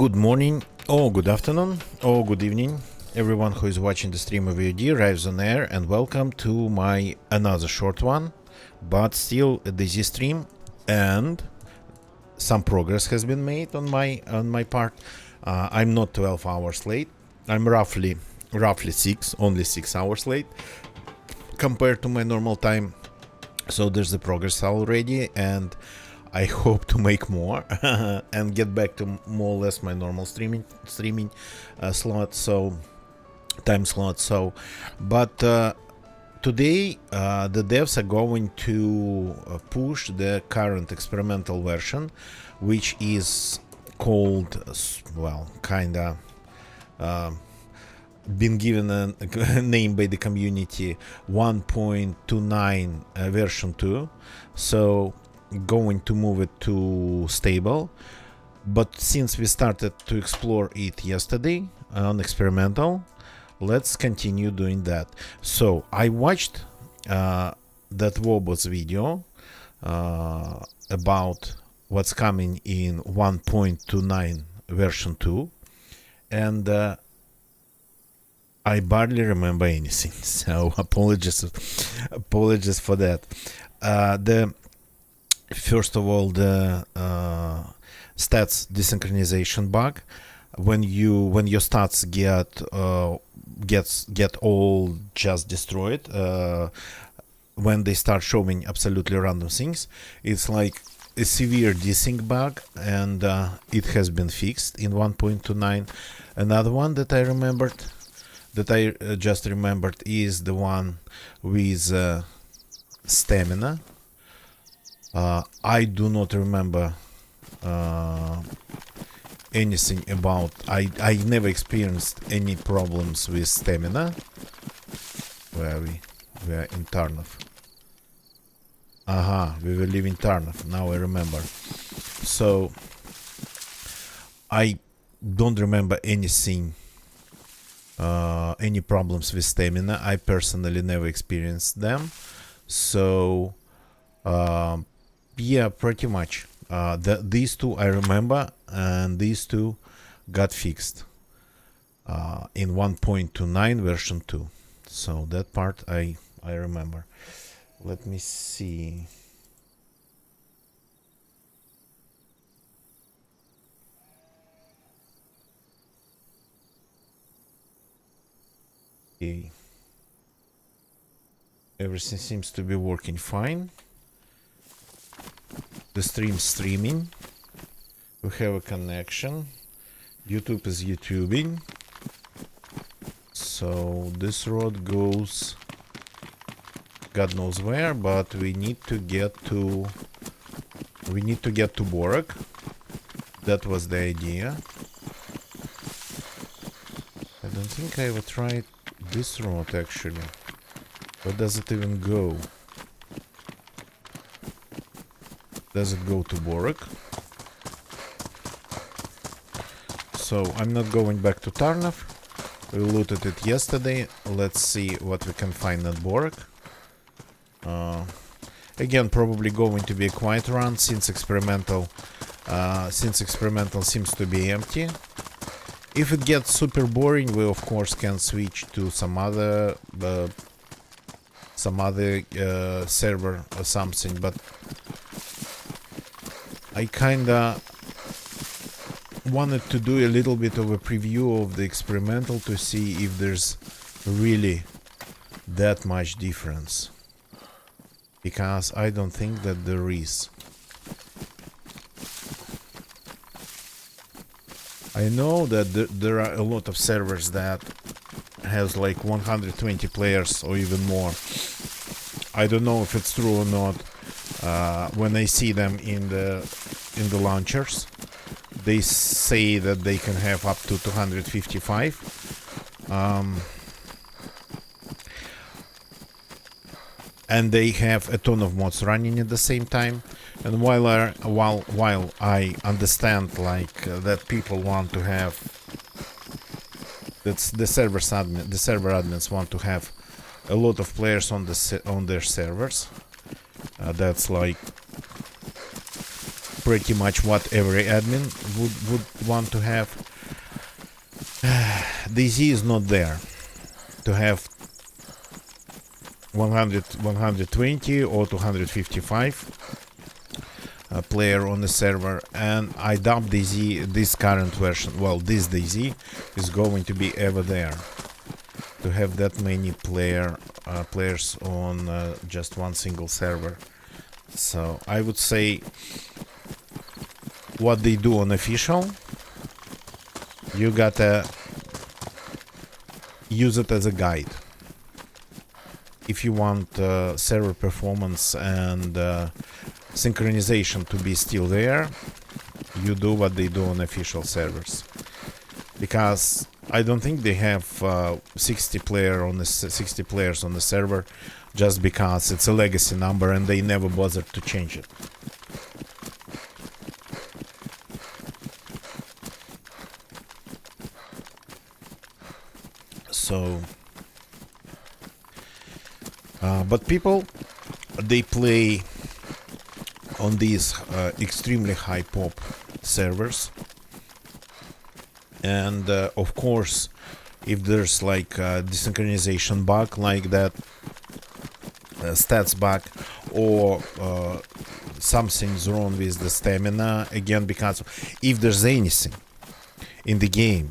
Good morning, or good afternoon, or good evening, everyone who is watching the stream of VOD arrives on air, and welcome to my another short one, but still a busy stream, and some progress has been made on my part. I'm not 12 hours late. I'm roughly only 6 hours late compared to my normal time. So there's the progress already, and I hope to make more and get back to more or less my normal streaming slot, so time slot. So, but today the devs are going to push the current experimental version, which is called, well, kinda been given a name by the community, 1.29 version 2. So going to move it to stable, but since we started to explore it yesterday on experimental, let's continue doing that. So I watched that Wobo's video about what's coming in 1.29 version 2, and I barely remember anything, so apologies for that. First of all, the stats desynchronization bug. When your stats get all just destroyed, when they start showing absolutely random things, it's like a severe desync bug, and it has been fixed in 1.29. Another one that I just remembered is the one with stamina. I do not remember anything about. I never experienced any problems with stamina. Where we are in Tarnov. We will live in Tarnov. Now I remember. So I don't remember anything. Any problems with stamina. I personally never experienced them. So yeah, pretty much. These two I remember, and these two got fixed in 1.29 version 2. So that part I remember. Let me see. Okay. Everything seems to be working fine. The stream's streaming. We have a connection. YouTube is YouTubing. So this road goes God knows where, but we need to get to Borek. That was the idea. I don't think I ever tried this road actually. Where does it even go? Does it go to Borek? So I'm not going back to Tarnov. We looted it yesterday. Let's see what we can find at Borek. Again, probably going to be a quiet run since experimental seems to be empty. If it gets super boring, we of course can switch to some other server or something, but I kinda wanted to do a little bit of a preview of the experimental to see if there's really that much difference, because I don't think that there is. I know that there are a lot of servers that has like 120 players or even more. I don't know if it's true or not. When I see them in the launchers, they say that they can have up to 255. And they have a ton of mods running at the same time. And while I understand like that people want to have, that's the server admins want to have a lot of players on their servers. That's like pretty much what every admin would want to have. DZ is not there to have 120 or 255 player on the server, and I doubt DZ, this current version, well, this DZ is going to be ever there to have that many players on just one single server. So I would say what they do on official, you gotta use it as a guide. If you want server performance and synchronization to be still there, you do what they do on official servers. Because I don't think they have 60 players on the server just because it's a legacy number and they never bothered to change it. So, but people, they play on these extremely high pop servers, and of course, if there's like a desynchronization bug like that, stats bug, or something's wrong with the stamina, again, because if there's anything in the game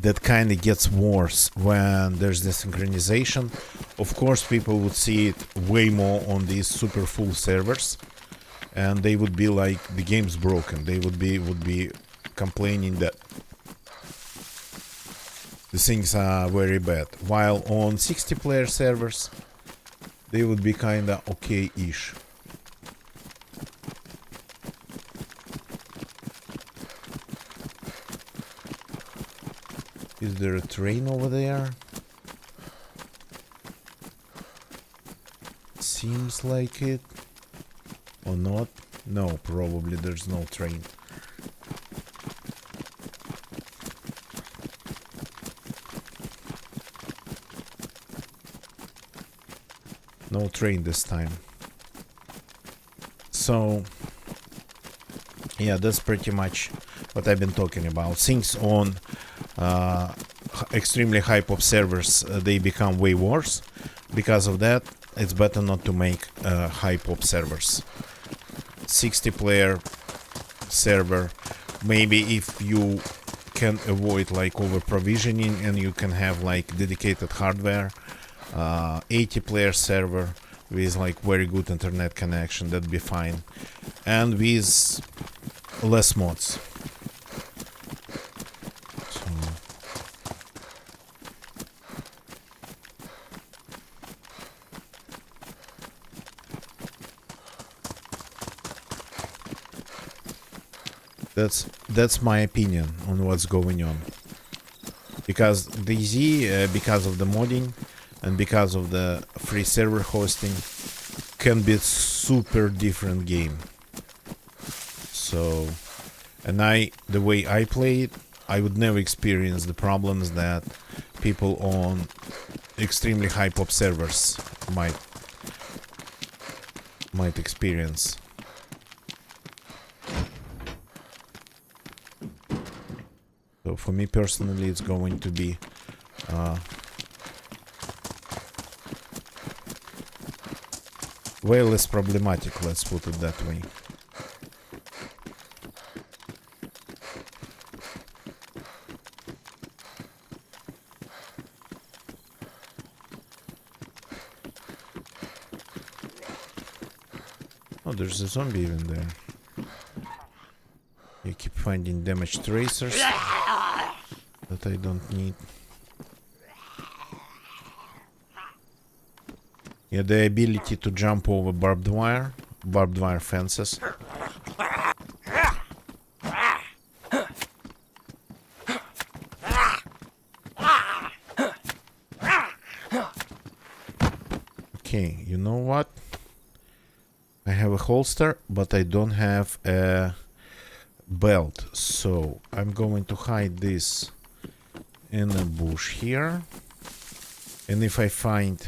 that kind of gets worse when there's desynchronization, of course people would see it way more on these super full servers, and they would be like, the game's broken. They would be complaining that the things are very bad, while on 60 player servers they would be kinda okay-ish. Is there a train over there? Seems like it. Or not? No, probably there's no train. No train this time. So, yeah, that's pretty much what I've been talking about. Things on extremely high pop servers, they become way worse. Because of that, it's better not to make high pop servers. 60 player server, maybe if you can avoid like over provisioning and you can have like dedicated hardware, 80 player server with like very good internet connection, that'd be fine, and with less mods. That's my opinion on what's going on. Because DayZ, because of the modding and because of the free server hosting, can be a super different game. So, and the way I play it, I would never experience the problems that people on extremely high pop servers might experience. So for me personally, it's going to be way less problematic, let's put it that way. Oh, there's a zombie even there. You keep finding damaged tracers that I don't need. Yeah, the ability to jump over barbed wire fences. Okay, you know what? I have a holster, but I don't have a belt, so I'm going to hide this in a bush here, and if I find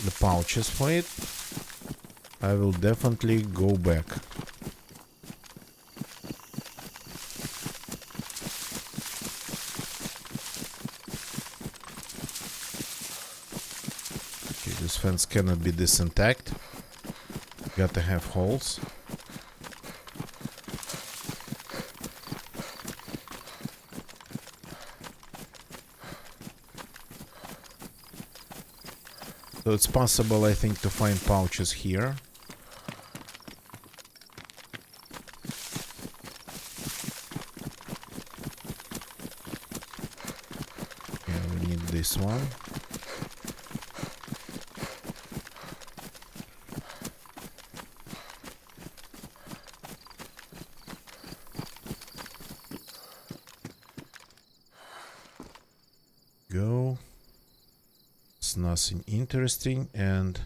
the pouches for it, I will definitely go back. Okay, this fence cannot be disintact. Gotta have holes. So it's possible, I think, to find pouches here. Yeah, we need this one. Go. It's nothing interesting, and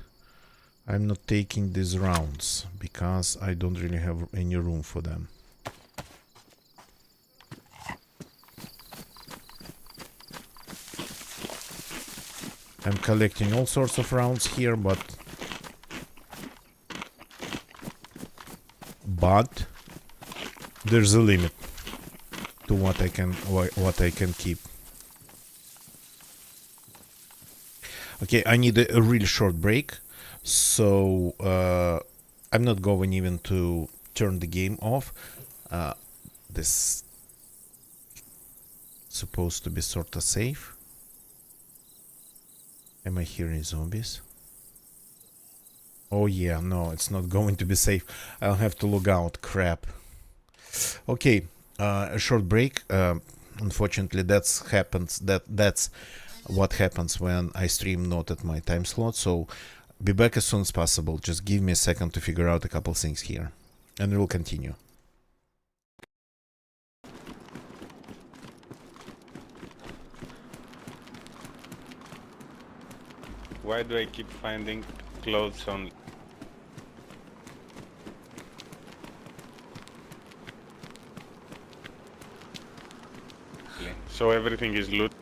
I'm not taking these rounds because I don't really have any room for them. I'm collecting all sorts of rounds here, but there's a limit to what I can keep. Okay, I need a really short break, so I'm not going even to turn the game off. This supposed to be sort of safe. Am I hearing zombies? Oh yeah, no, it's not going to be safe. I'll have to log out. Crap. Okay, a short break. Unfortunately, that's what happens when I stream not at my time slot. So be back as soon as possible. Just give me a second to figure out a couple things here, and we'll continue. Why do I keep finding clothes on? So everything is loot.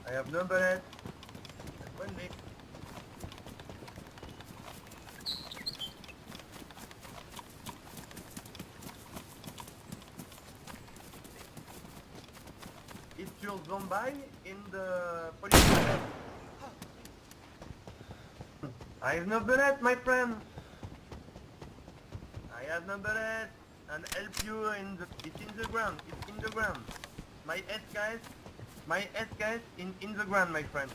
I have no bullet. It's your zombie in the police station. I have no bullet, my friend. I have no bullet. And help you in the... It's in the ground. It's in the ground. My SKS in the ground, my friend.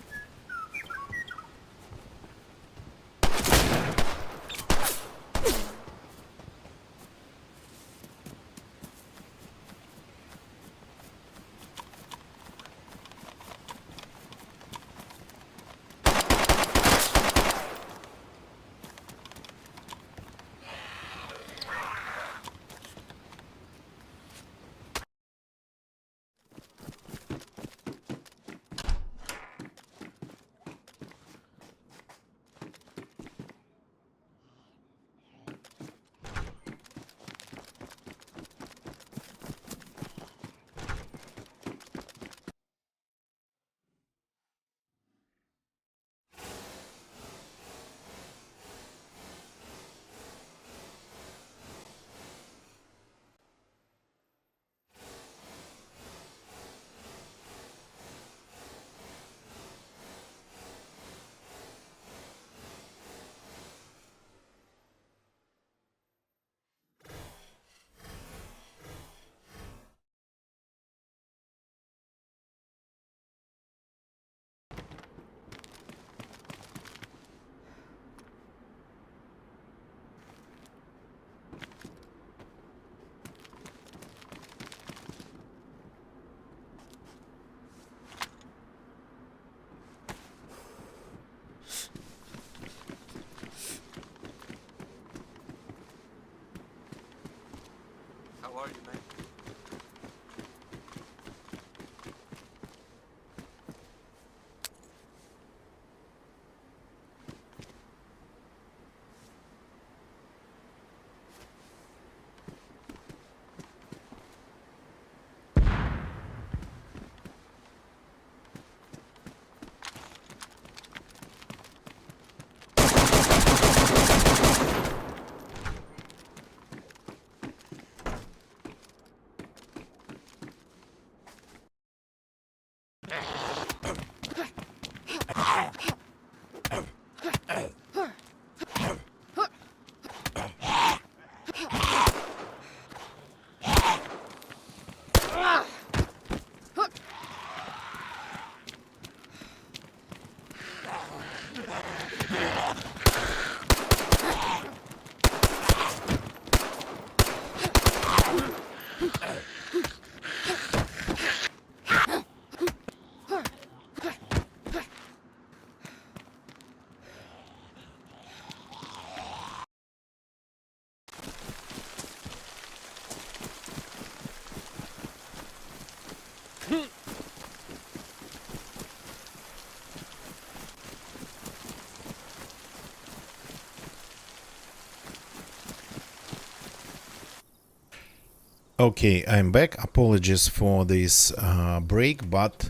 Okay, I'm back. Apologies for this break, but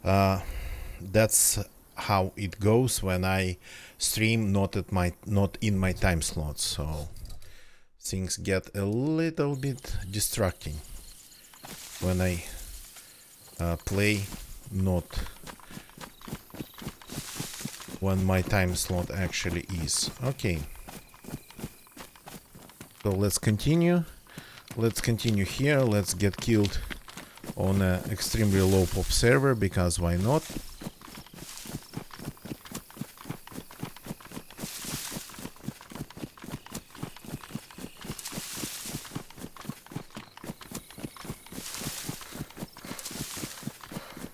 that's how it goes when I stream not in my time slot. So things get a little bit distracting when I play not when my time slot actually is. Okay, so let's continue. Let's continue here. Let's get killed on an extremely low pop server, because why not?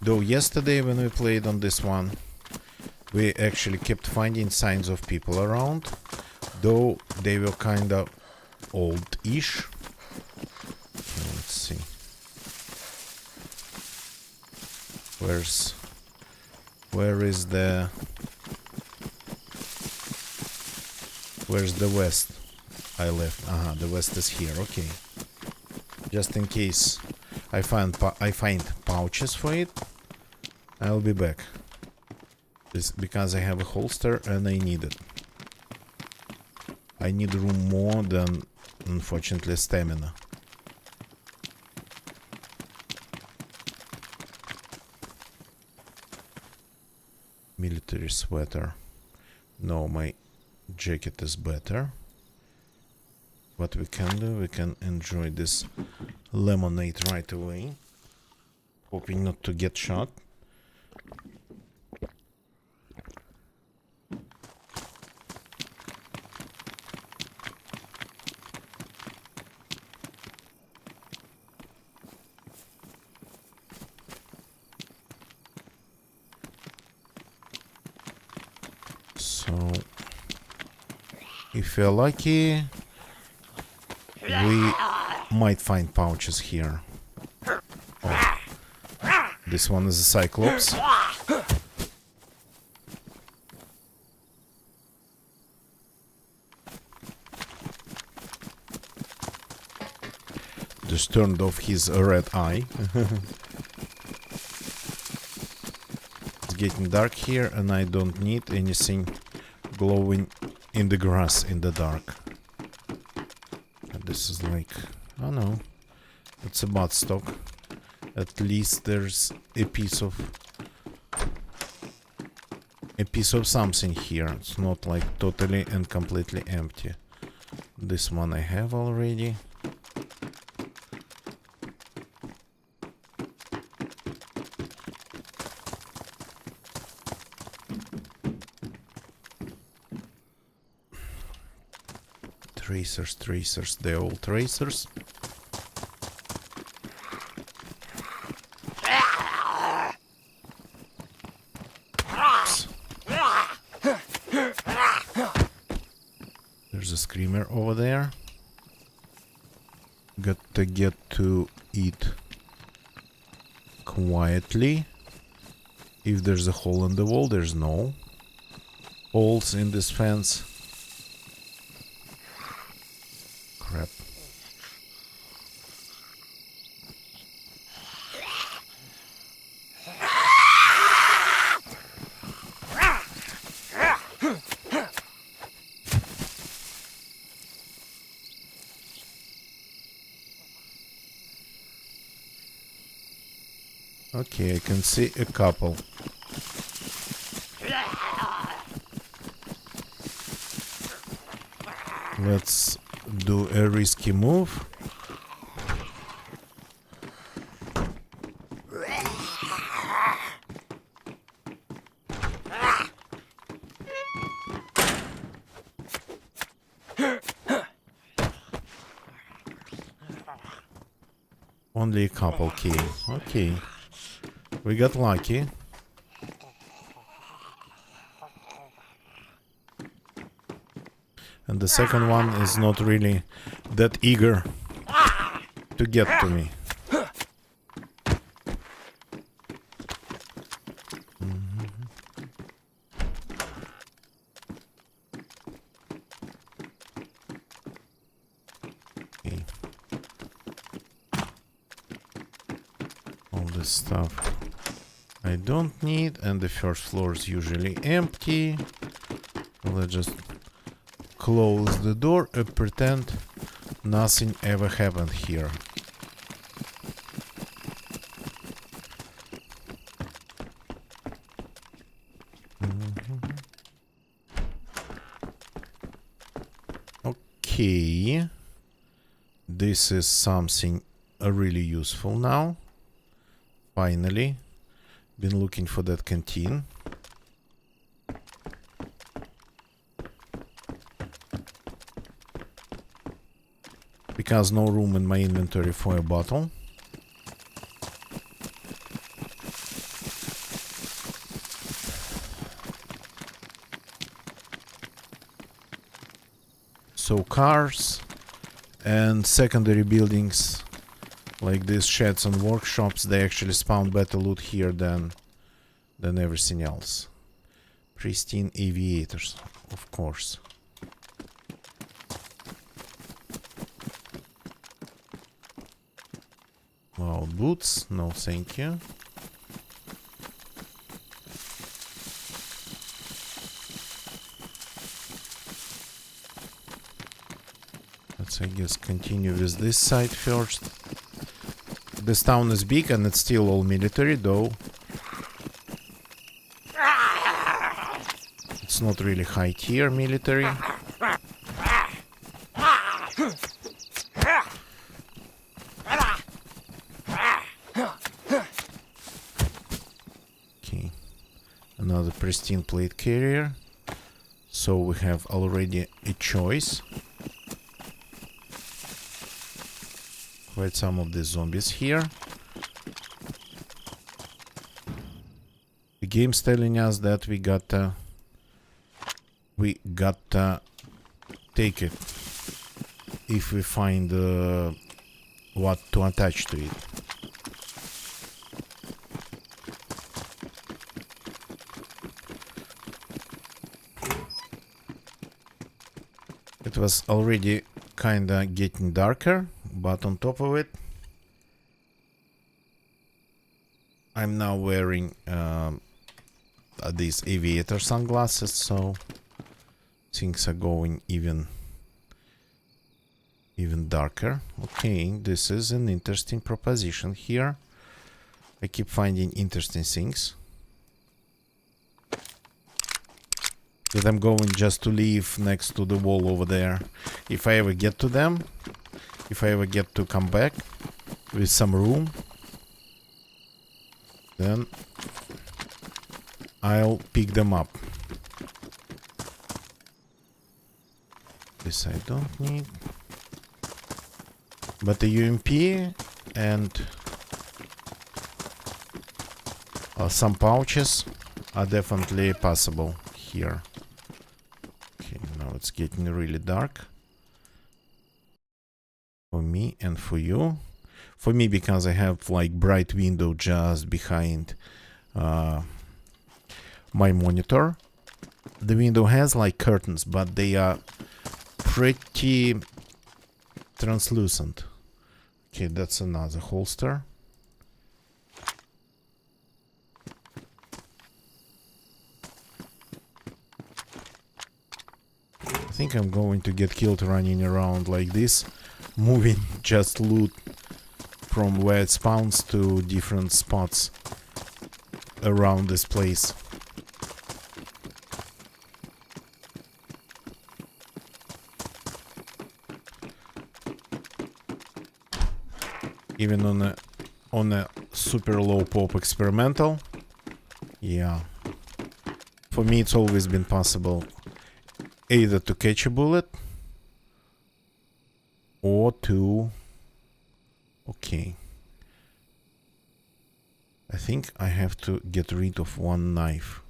Though yesterday when we played on this one, we actually kept finding signs of people around, though they were kind of old-ish. Let's see. Where's the west I left? The west is here. Okay. Just in case I find pouches for it, I'll be back. This because I have a holster and I need it. I need room more than, unfortunately, stamina. Military sweater. No, my jacket is better. What we can do, we can enjoy this lemonade right away. Hoping not to get shot. So, if we're lucky, we might find pouches here. Oh, this one is a Cyclops. Just turned off his red eye. It's getting dark here and I don't need anything glowing in the grass in the dark. And this is like, oh no, it's a bot stock. At least there's a piece of something here. It's not like totally and completely empty. This one I have already. Tracers, they're all tracers. There's a screamer over there. Got to get to eat quietly. If there's a hole in the wall, there's no holes in this fence. Crap. Okay, I can see a couple. Let's do a risky move. Only a couple key. Okay. We got lucky. And the second one is not really that eager to get to me. Okay. All this stuff I don't need, and the first floor is usually empty. Let's just close the door and pretend nothing ever happened here. Okay, this is something really useful now. Finally, been looking for that canteen. Because no room in my inventory for a bottle. So cars and secondary buildings like these sheds and workshops, they actually spawn better loot here than everything else. Pristine aviators, of course. Wow, boots? No, thank you. Let's, I guess, continue with this side first. This town is big and it's still all military, though. It's not really high tier military. Okay, another pristine plate carrier. So we have already a choice. Quite some of the zombies here. The game's telling us that we gotta take it if we find what to attach to it. It was already kinda getting darker, but on top of it, I'm now wearing these aviator sunglasses, so things are going even darker. Okay, this is an interesting proposition here. I keep finding interesting things that I'm going just to leave next to the wall over there. If I ever get to them, if I ever get to come back with some room, then I'll pick them up. This I don't need. But the UMP and some pouches are definitely possible here. Okay, now it's getting really dark. For me and for you. For me, because I have like bright window just behind my monitor. The window has like curtains, but they are pretty translucent. Okay, that's another holster. I think I'm going to get killed running around like this, moving just loot from where it spawns to different spots around this place. Even on a super low pop experimental. Yeah. For me it's always been possible either to catch a bullet or to... Okay. I think I have to get rid of one knife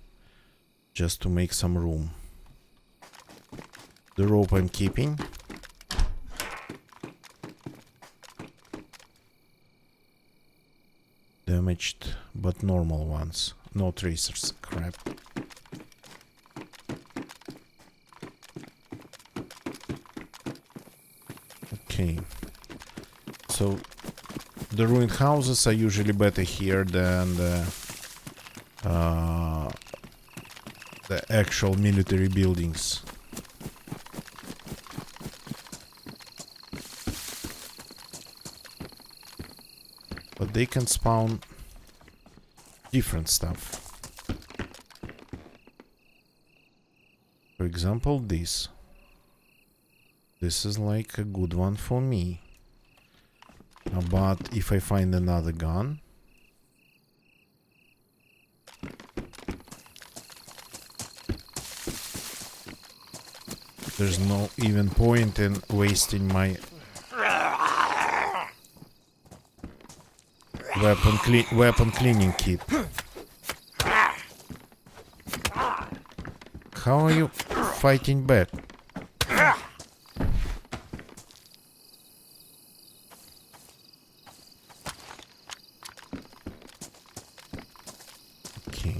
just to make some room. The rope I'm keeping. Damaged, but normal ones. No tracers. Crap. Okay. So the ruined houses are usually better here than the actual military buildings. But they can spawn different stuff. For example, this. This is like a good one for me. But if I find another gun, there's no even point in wasting my weapon cleaning kit. How are you fighting back? Okay.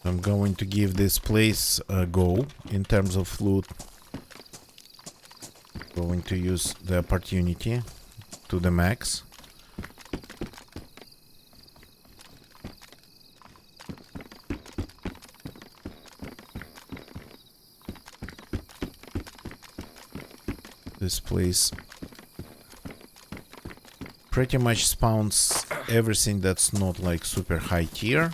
I'm going to give this place a go in terms of loot. Going to use the opportunity to the max. This place pretty much spawns everything that's not like super high tier,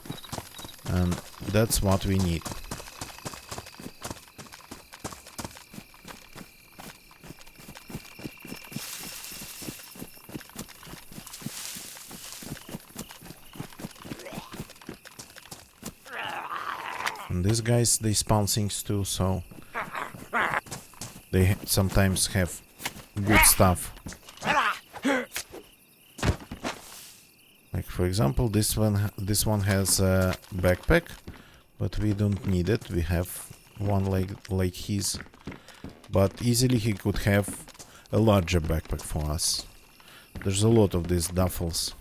and that's what we need. And these guys, they spawn things too, so they sometimes have good stuff. Like for example, this one has a backpack, but we don't need it. We have one like his, but easily he could have a larger backpack for us. There's a lot of these duffels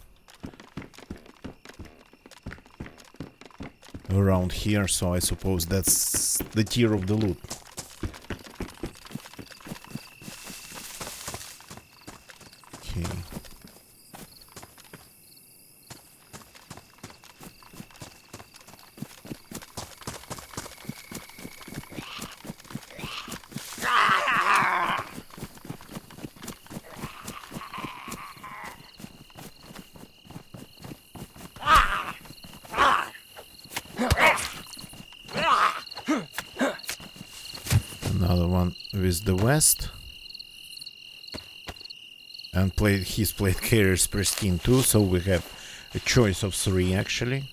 around here, so I suppose that's the tier of the loot. Okay. Another one with the west. And he's played carriers pristine too, so we have a choice of 3 actually.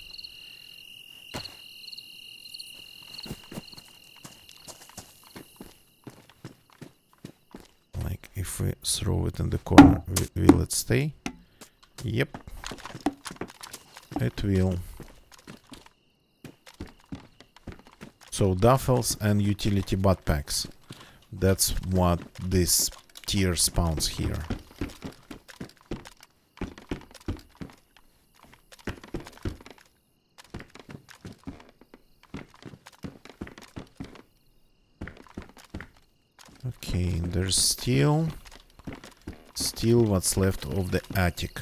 Like if we throw it in the corner, will it stay? Yep, it will. So duffels and utility butt packs. That's what this tier spawns here. Okay, there's still what's left of the attic.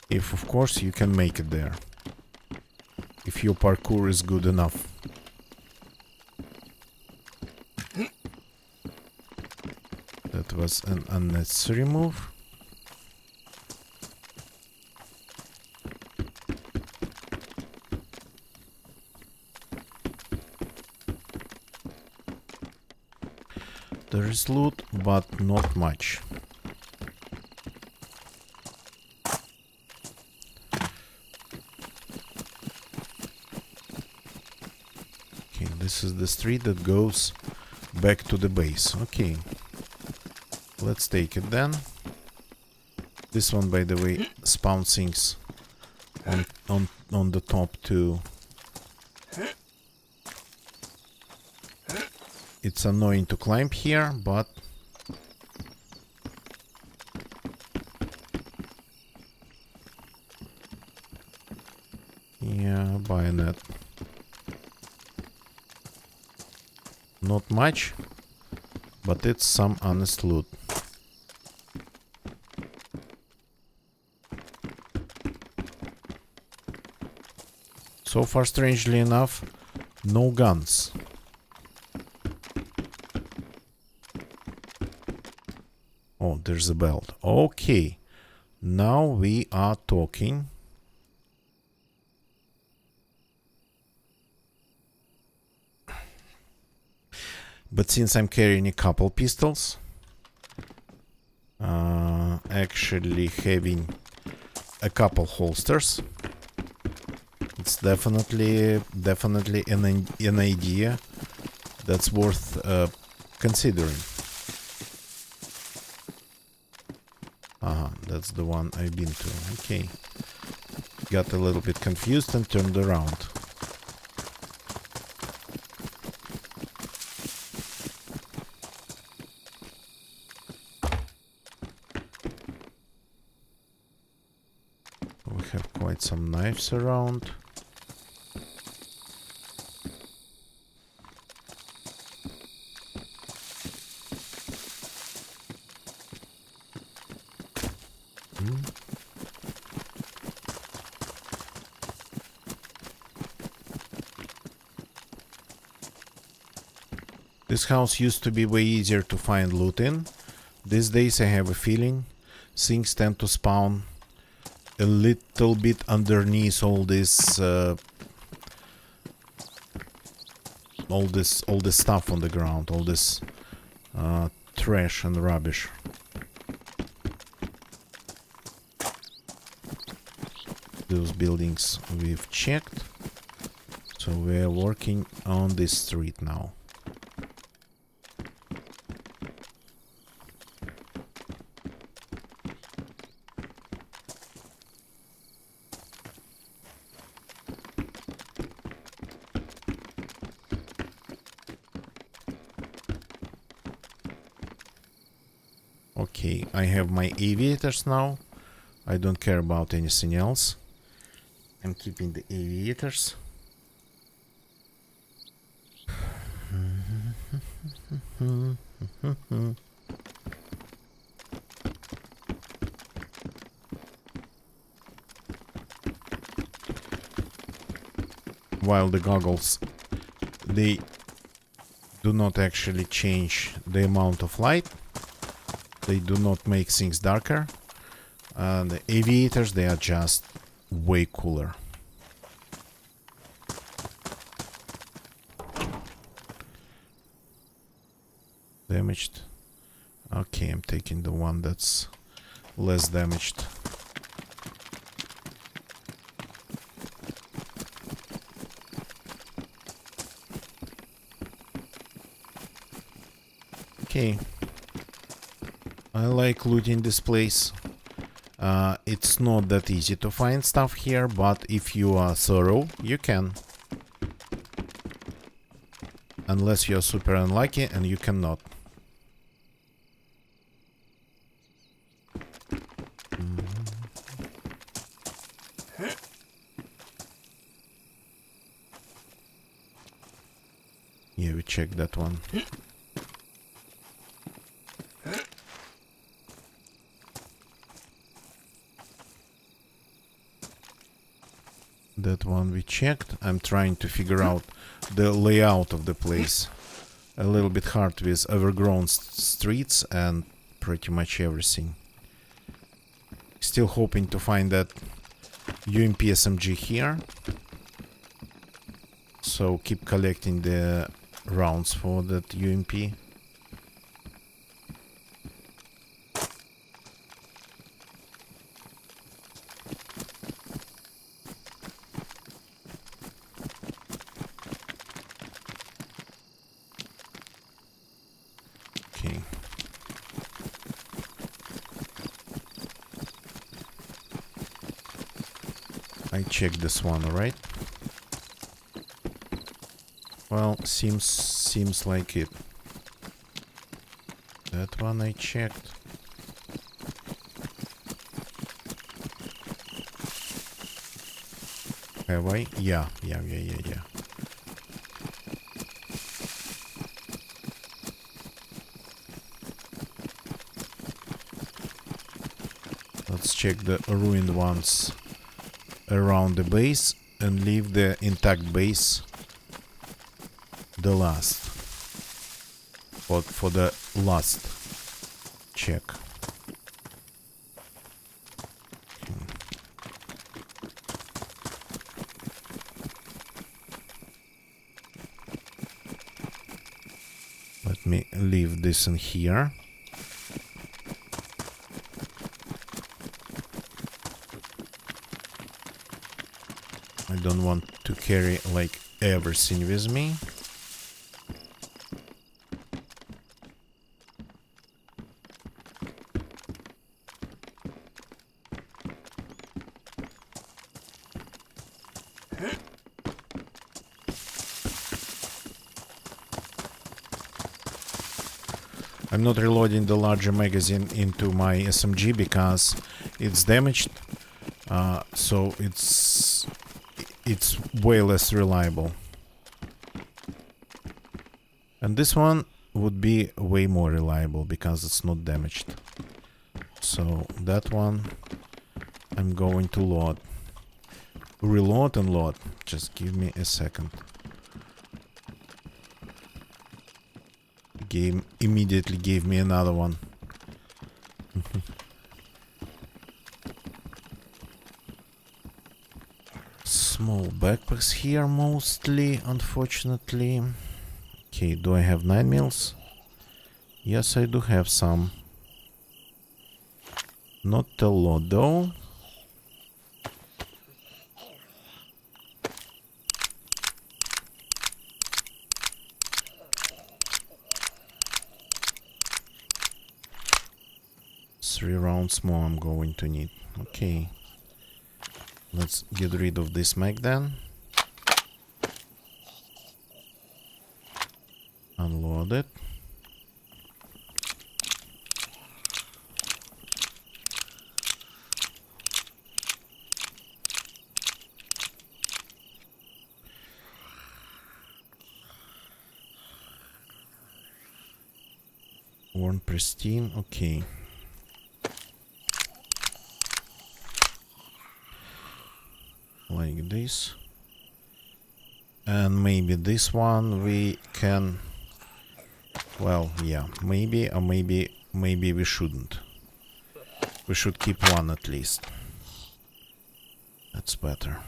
If of course you can make it there. If your parkour is good enough. That was an unnecessary move. There is loot, but not much. Okay, this is the street that goes back to the base. Okay, let's take it then. This one, by the way, spawns things on the top too. It's annoying to climb here, but yeah, bayonet. Not much, but it's some honest loot. So far, strangely enough, no guns. Oh, there's a belt. Okay, now we are talking. But since I'm carrying a couple pistols, actually having a couple holsters, it's definitely an idea that's worth considering. That's the one I've been to. Okay. Got a little bit confused and turned around. We have quite some knives around. This house used to be way easier to find loot in. These days I have a feeling things tend to spawn a little bit underneath all this stuff on the ground, all this trash and rubbish. Those buildings we've checked, so we're working on this street now. Okay, I have my aviators now. I don't care about anything else. I'm keeping the aviators. While the goggles, they do not actually change the amount of light. They do not make things darker. The aviators, they are just way cooler. Damaged. Okay, I'm taking the one that's less damaged. Okay. I like looting this place. It's not that easy to find stuff here, but if you are thorough, you can. Unless you're super unlucky and you cannot. Yeah, we checked that one. That one we checked. I'm trying to figure out the layout of the place. A little bit hard with overgrown streets and pretty much everything. Still hoping to find that UMP SMG here. So keep collecting the rounds for that UMP. I checked this one, alright? Well, seems like it. That one I checked. Have I? Yeah. Let's check the ruined ones around the base and leave the intact base the last. For the last check. Let me leave this in here. I don't want to carry like everything with me. I'm not reloading the larger magazine into my SMG because it's damaged, so it's way less reliable. And this one would be way more reliable because it's not damaged. So that one I'm going to load. Reload and load. Just give me a second. Game immediately gave me another one. Small backpacks here mostly, unfortunately. Okay, do I have 9 mils? Yes, I do have some. Not a lot though. Three rounds more I'm going to need. Okay. Let's get rid of this mag then. Unload it. Worn pristine, okay. Like this. And maybe this one we can... Well, yeah, maybe, or maybe we shouldn't. We should keep one at least. That's better.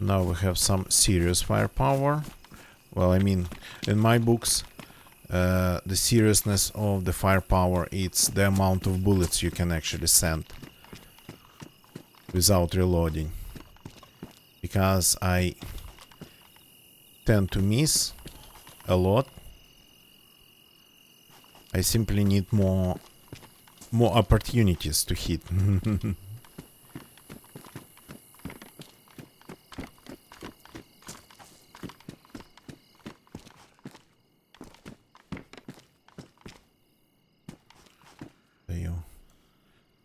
Now we have some serious firepower. Well, I mean, in my books, the seriousness of the firepower, it's the amount of bullets you can actually send without reloading. Because I tend to miss a lot. I simply need more opportunities to hit.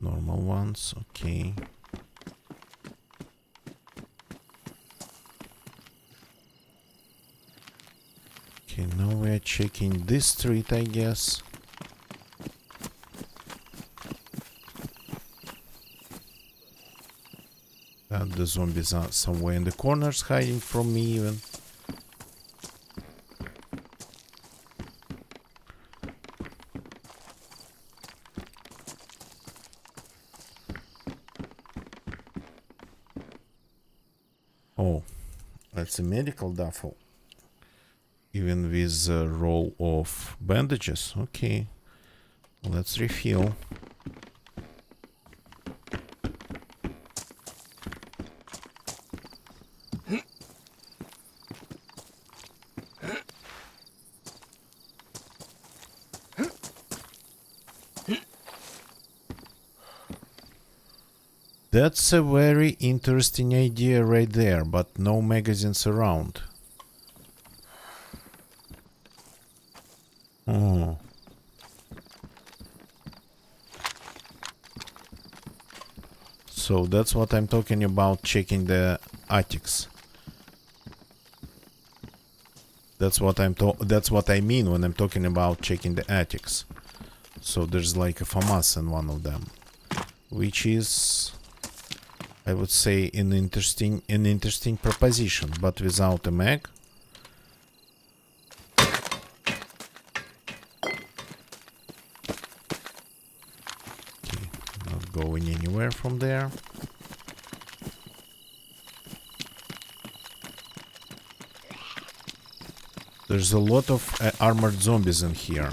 Normal ones, okay. Okay, now we are checking this street, I guess. And the zombies are somewhere in the corners hiding from me even. Oh, that's a medical duffel. Even with a roll of bandages. Okay, let's refill. That's a very interesting idea right there, but no magazines around. Oh. So that's what I'm talking about, checking the attics. That's what I mean when I'm talking about checking the attics. So there's like a FAMAS in one of them, which is, I would say, an interesting proposition, but without a mag. Okay, not going anywhere from there. There's a lot of armored zombies in here.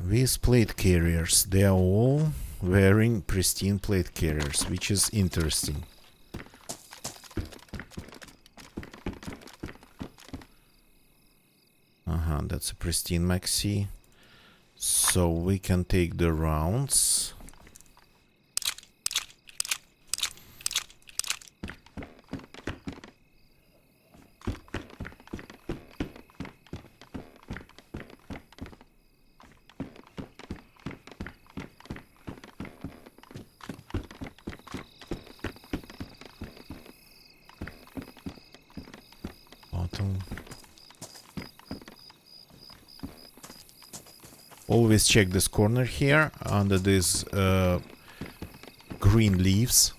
These plate carriers, they are all wearing pristine plate carriers, which is interesting. That's a pristine maxi. So we can take the rounds. Bottom. Always check this corner here under these green leaves.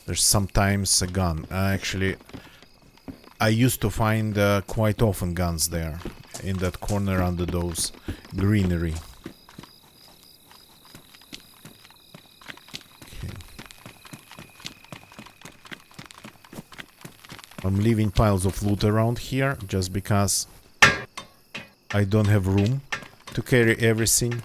There's sometimes a gun. Actually, I used to find quite often guns there in that corner under those greenery. Okay. I'm leaving piles of loot around here just because I don't have room to carry everything.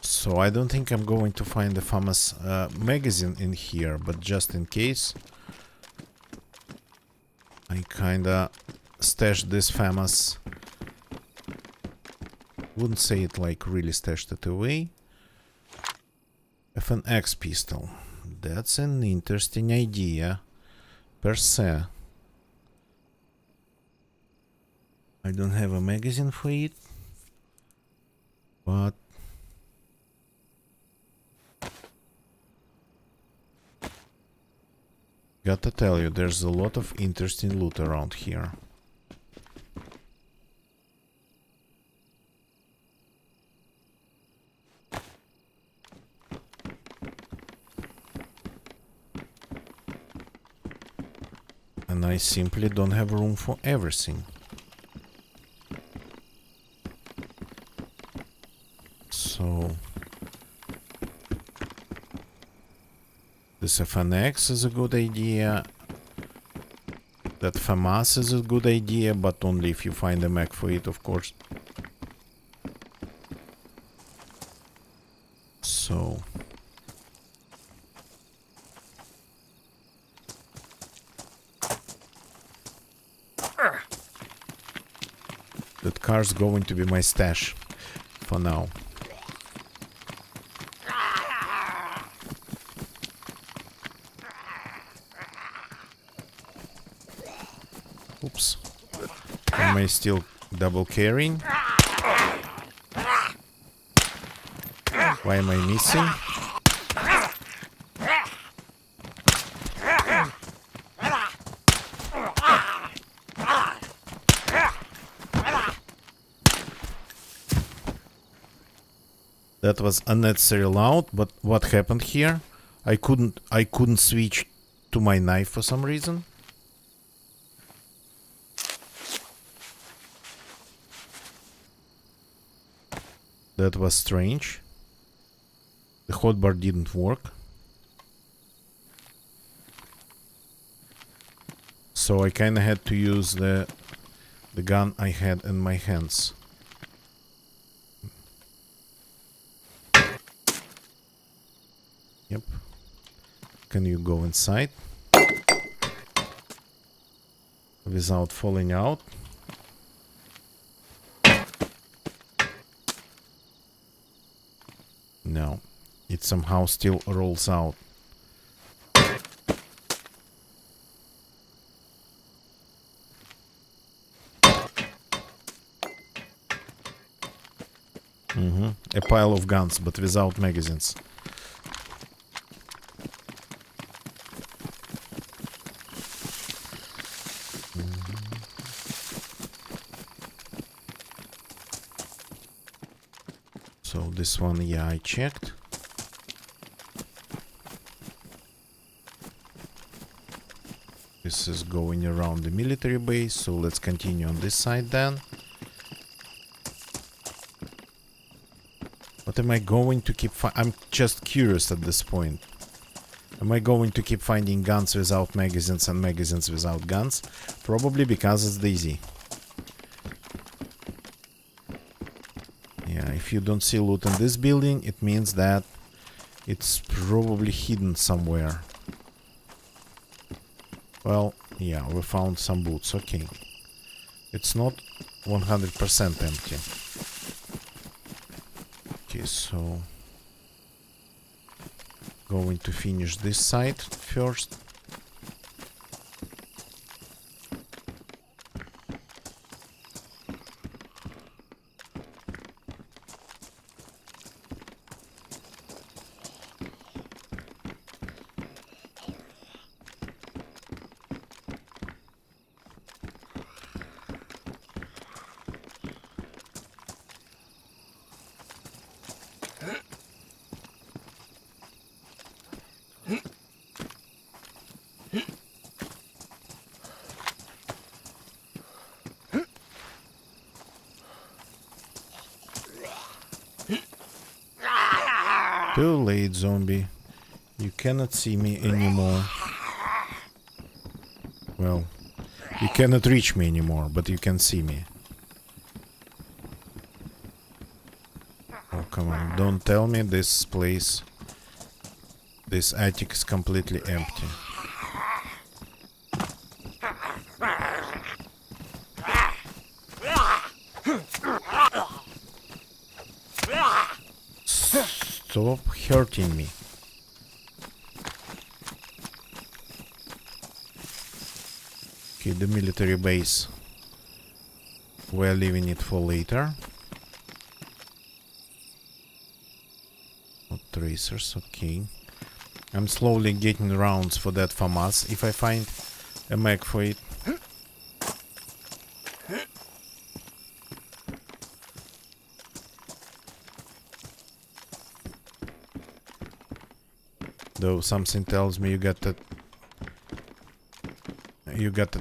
So I don't think I'm going to find the famous magazine in here, but just in case, I kinda stashed this famous, wouldn't say it like really stashed it away. FNX pistol. That's an interesting idea per se. I don't have a magazine for it, but gotta tell you, there's a lot of interesting loot around here. And I simply don't have room for everything. So this FNX is a good idea. That FAMAS is a good idea, but only if you find a mag for it, of course. So that car's going to be my stash for now. Oops. Am I still double carrying? Why am I missing? That was unnecessarily loud, but what happened here? I couldn't switch to my knife for some reason. That was strange. The hotbar didn't work. So I kinda had to use the gun I had in my hands. Yep. Can you go inside? Without falling out? No. It somehow still rolls out. A pile of guns, but without magazines. So this one, yeah, I checked. This is going around the military base, so let's continue on this side then. What am I going to keep I'm just curious at this point. Am I going to keep finding guns without magazines and magazines without guns? Probably because it's easy. Yeah, if you don't see loot in this building, it means that it's probably hidden somewhere. Well, yeah, we found some boots, okay. It's not 100% empty. Okay, so going to finish this side first. Too late, zombie. You cannot see me anymore. Well, you cannot reach me anymore, but you can see me. Oh, come on. Don't tell me this place, this attic is completely empty. Stop hurting me. Okay, the military base. We're leaving it for later. Oh, tracers, okay. I'm slowly getting rounds for that FAMAS if I find a mag for it. Though something tells me you got to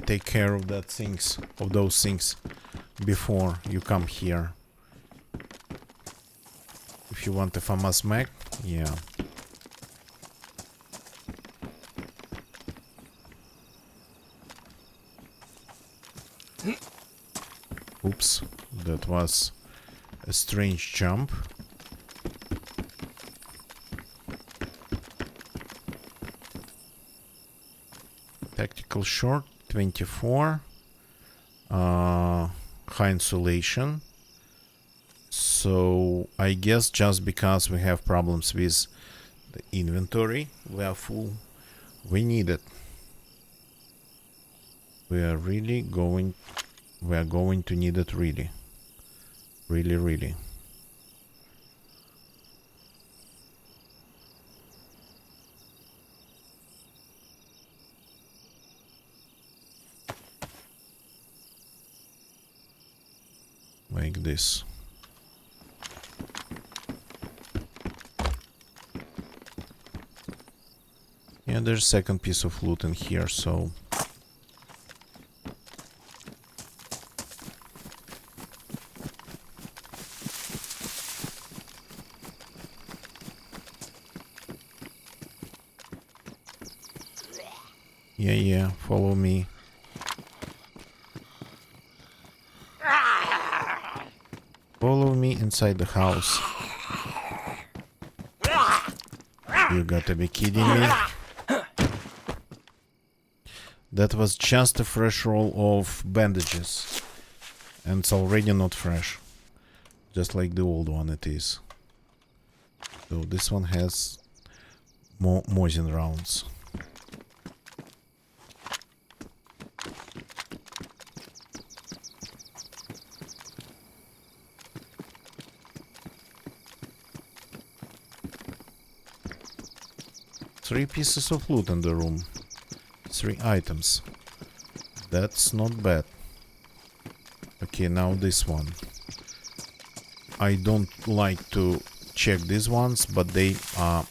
take care of those things before you come here. If you want a FAMAS mag, yeah. Oops, that was a strange jump. Tactical short, 24. High insulation. So I guess just because we have problems with the inventory, we are full. We need it. We are going to need it really. Really. Like this. Yeah, there's a second piece of loot in here, so Yeah, follow me. Follow me inside the house. You gotta be kidding me. That was just a fresh roll of bandages. And it's already not fresh. Just like the old one it is. So this one has more Mosin rounds. Three pieces of loot in the room. 3 items. That's not bad. Okay, now this one. I don't like to check these ones, but they are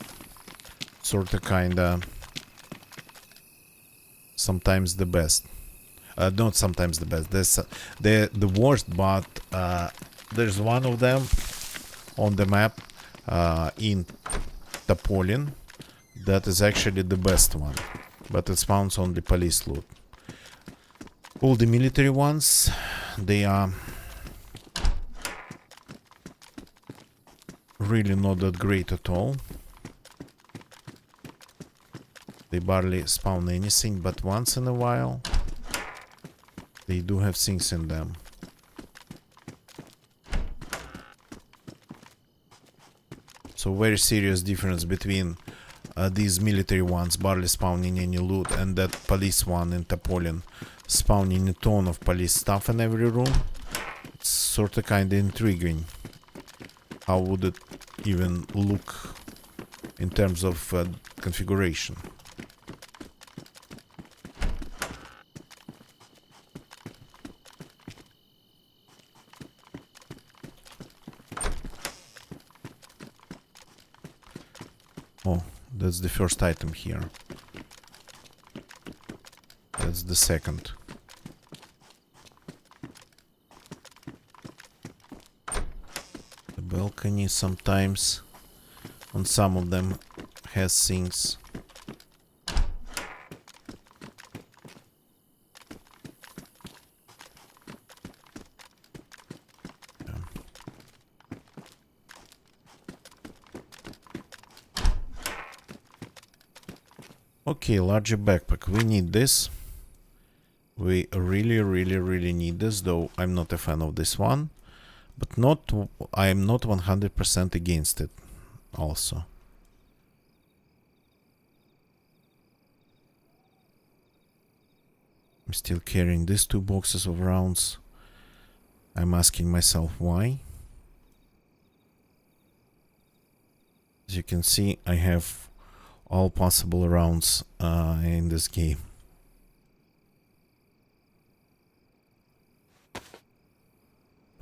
sorta kinda sometimes the best. Not sometimes the best. They're the worst, but there's one of them on the map in Topolin that is actually the best one. But it spawns on the police loot. All the military ones, they are really not that great at all. They barely spawn anything, but once in a while they do have things in them. So very serious difference between these military ones barely spawning any loot and that police one in Topolin spawning a ton of police stuff in every room. It's sorta kinda intriguing. How would it even look in terms of configuration? Oh, that's the first item here. That's the second. The balcony sometimes on some of them has things. Okay, larger backpack. We need this. We really need this, though I'm not a fan of this one. But I'm not 100% against it also. I'm still carrying these 2 boxes of rounds. I'm asking myself why. As you can see, I have all possible rounds in this game.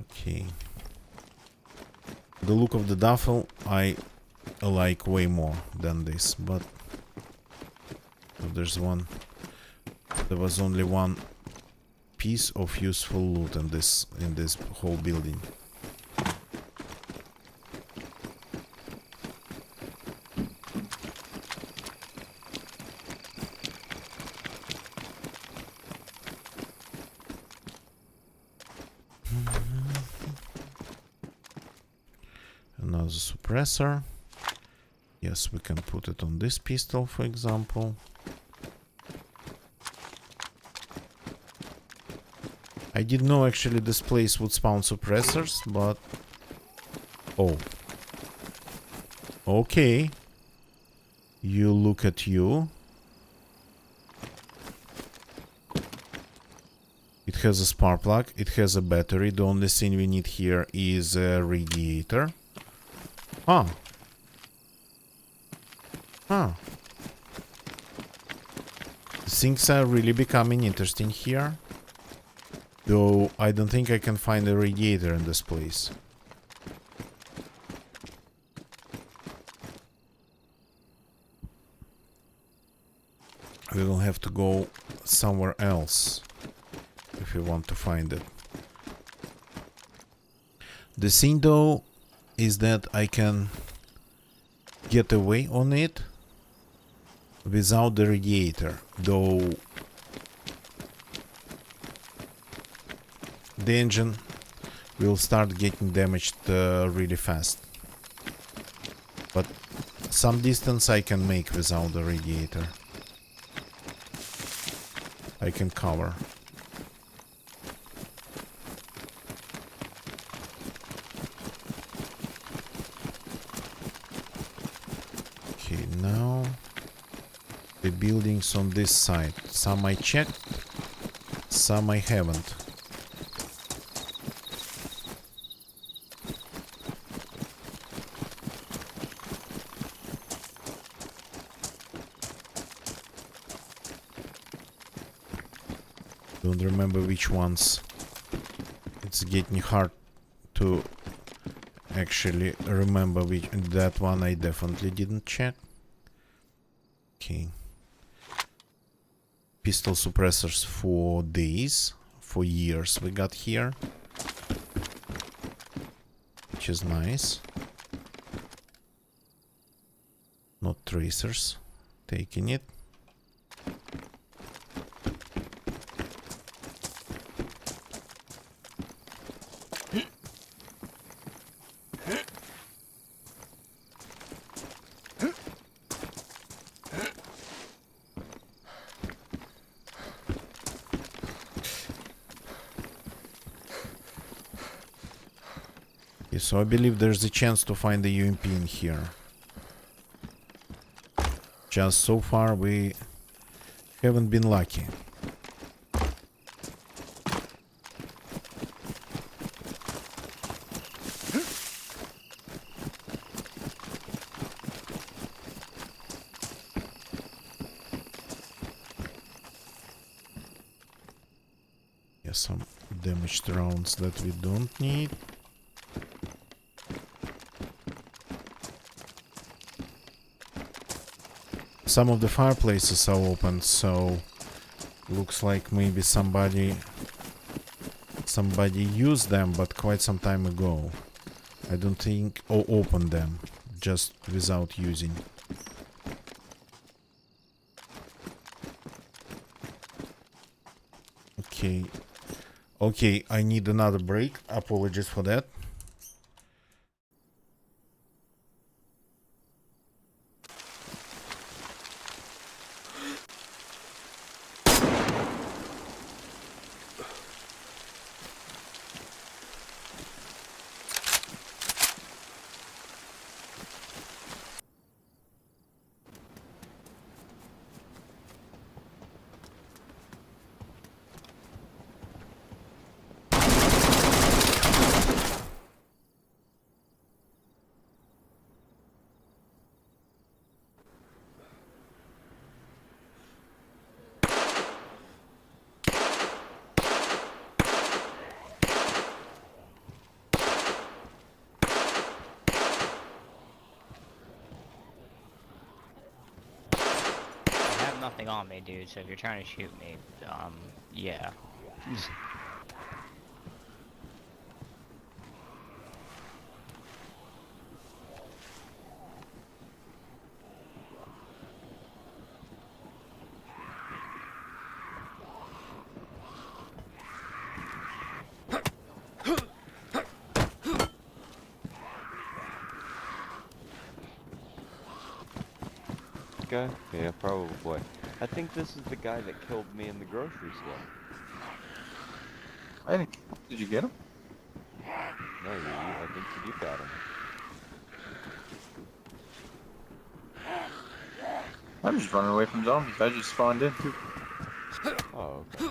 Okay. The look of the duffel I like way more than this, but there was only one piece of useful loot in this whole building. Another suppressor. Yes, we can put it on this pistol, for example. I didn't know actually this place would spawn suppressors, but... Oh. Okay. You look at you. It has a spark plug, it has a battery. The only thing we need here is a radiator. Huh. Things are really becoming interesting here. Though I don't think I can find a radiator in this place. We will have to go somewhere else if we want to find it. The thing though is that I can get away on it without the radiator, though the engine will start getting damaged really fast. But some distance I can make without the radiator. I can cover. Okay, now the buildings on this side. Some I checked, some I haven't. Don't remember which ones. It's getting hard to actually remember which. That one I definitely didn't check. Okay. Pistol suppressors for days, for years we got here, which is nice. Not tracers. Taking it. Okay, so I believe there's a chance to find the UMP in here. Just so far we haven't been lucky. Yeah, some damaged rounds that we don't need. Some of the fireplaces are open, so looks like maybe somebody used them, but quite some time ago. I don't think, or opened them, just without using. Okay, okay, I need another break. Apologies for that. I have nothing on me, dude, so if you're trying to shoot me, yeah. Guy? Yeah, probably. I think this is the guy that killed me in the grocery store. Did you get him? No, I think you got him. I'm just running away from zombies. I just spawned in too. Oh, okay.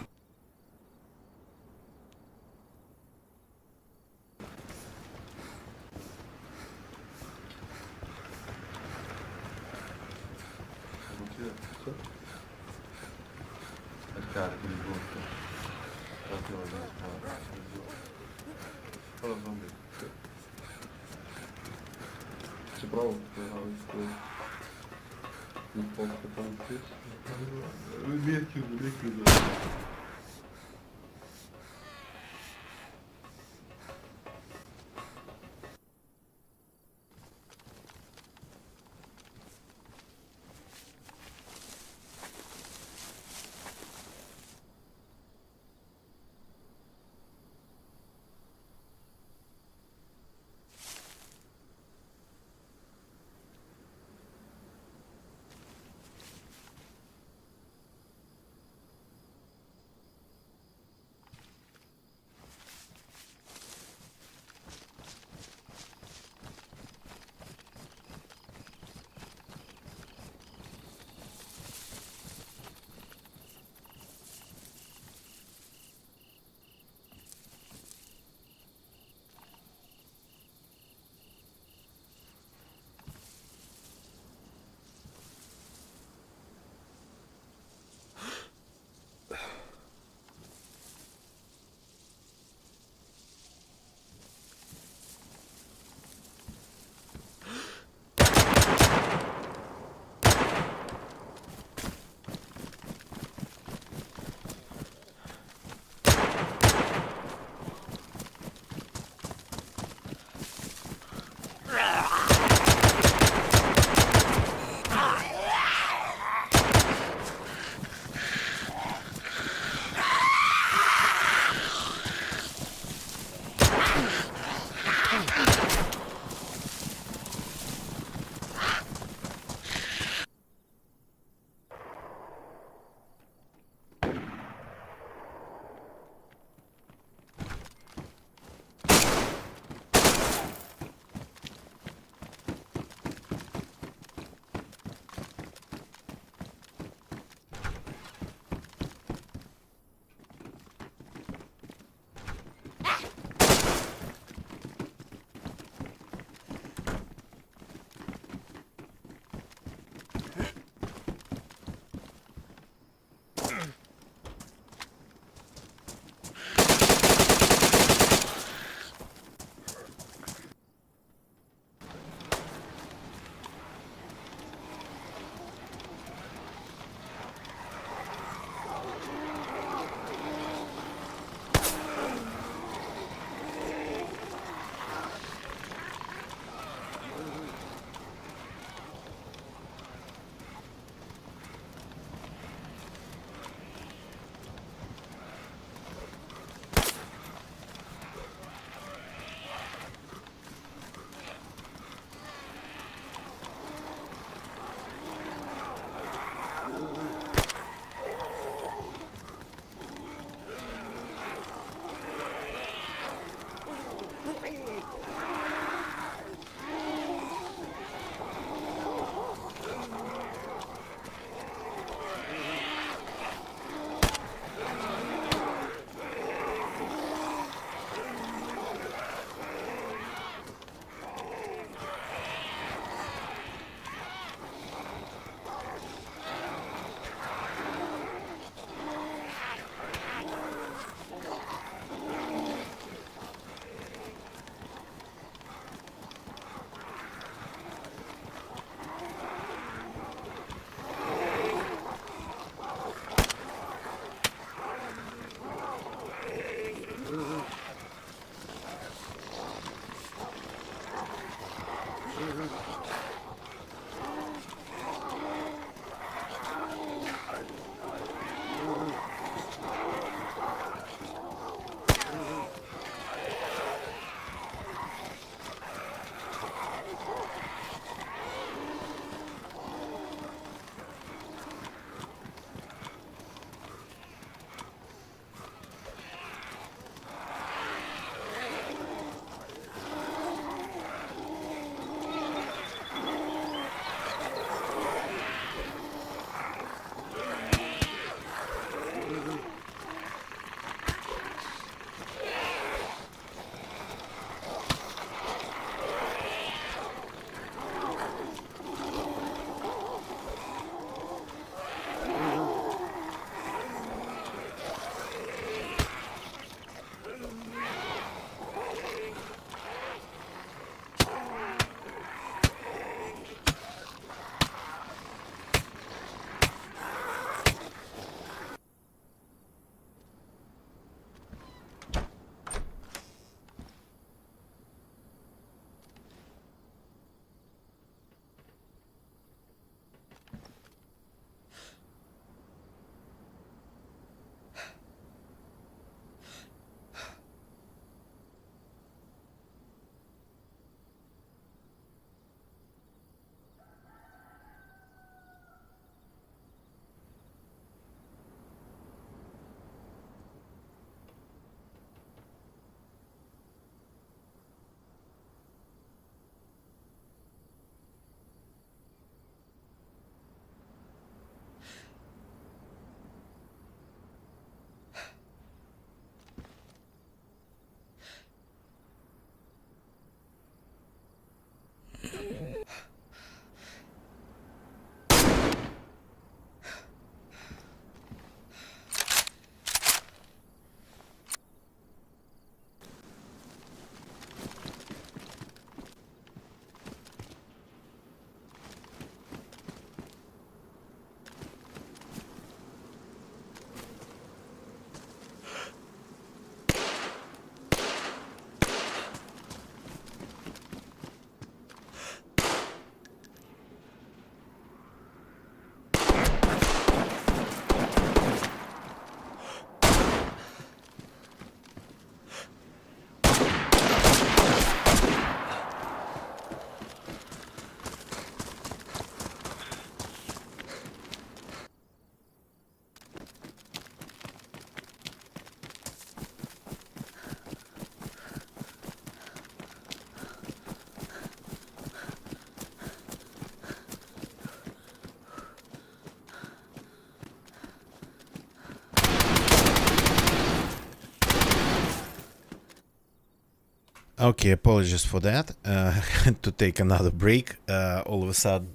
Okay, apologies for that. Had to take another break. All of a sudden,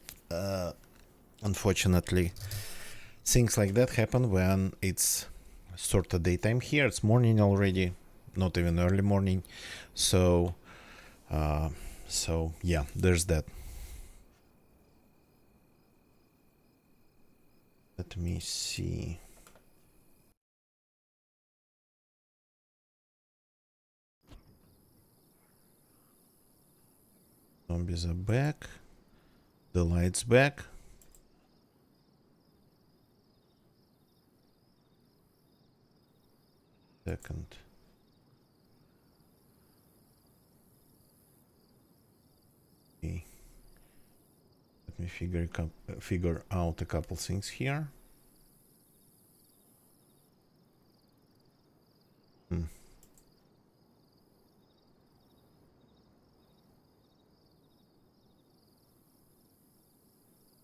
unfortunately, things like that happen when it's sort of daytime here. It's morning already, not even early morning. So yeah, there's that. Let me see. Zombies are back. The light's back. Second. Okay. Let me figure out a couple things here.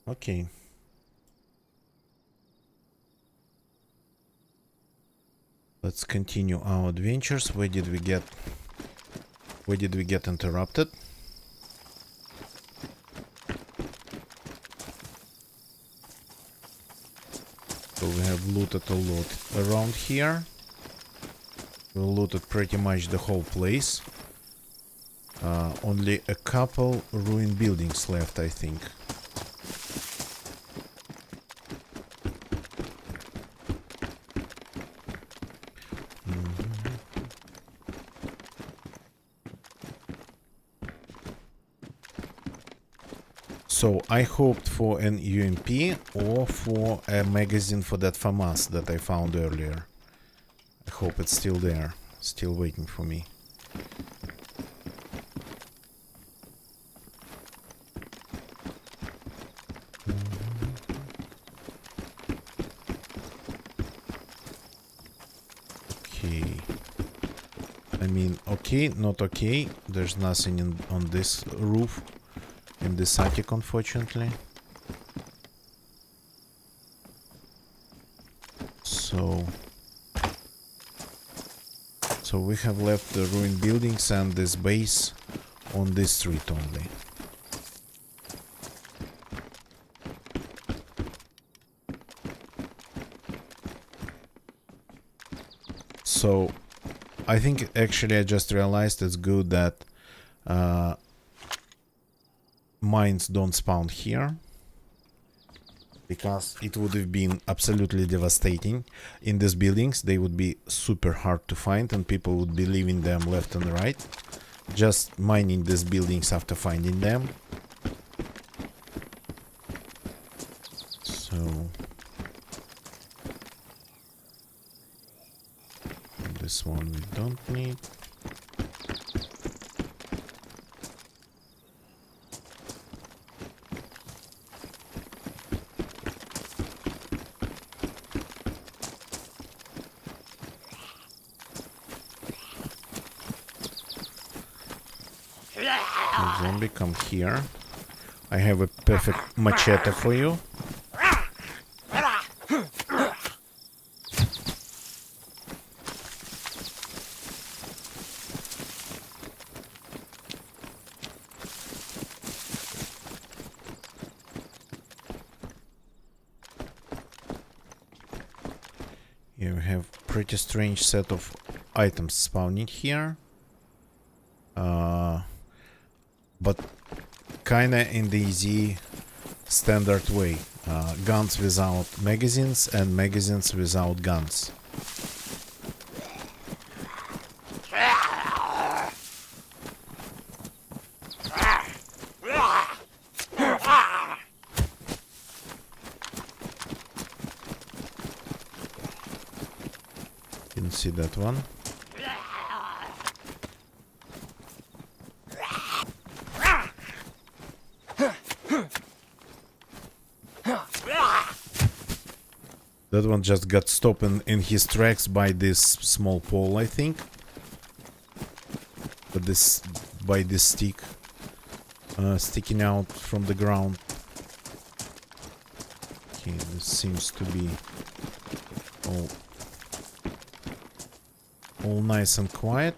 Okay. Let's continue our adventures. Where did we get interrupted? So we have looted a lot around here. We looted pretty much the whole place. Only a couple ruined buildings left, I think. So I hoped for an UMP or for a magazine for that FAMAS that I found earlier. I hope it's still there, still waiting for me. Okay. I mean, okay, not okay. There's nothing on this roof. In this attic, unfortunately. So we have left the ruined buildings and this base on this street only. So I think actually I just realized it's good that mines don't spawn here, because it would have been absolutely devastating. In these buildings they would be super hard to find and people would be leaving them left and right, just mining these buildings after finding them. So this one we don't need. Zombie, come here. I have a perfect machete for you. You have pretty strange set of items spawning here. But kinda in the easy standard way. Guns without magazines and magazines without guns. Didn't see that one. That one just got stopped in his tracks by this small pole, I think. But by this stick sticking out from the ground. Okay, this seems to be all nice and quiet.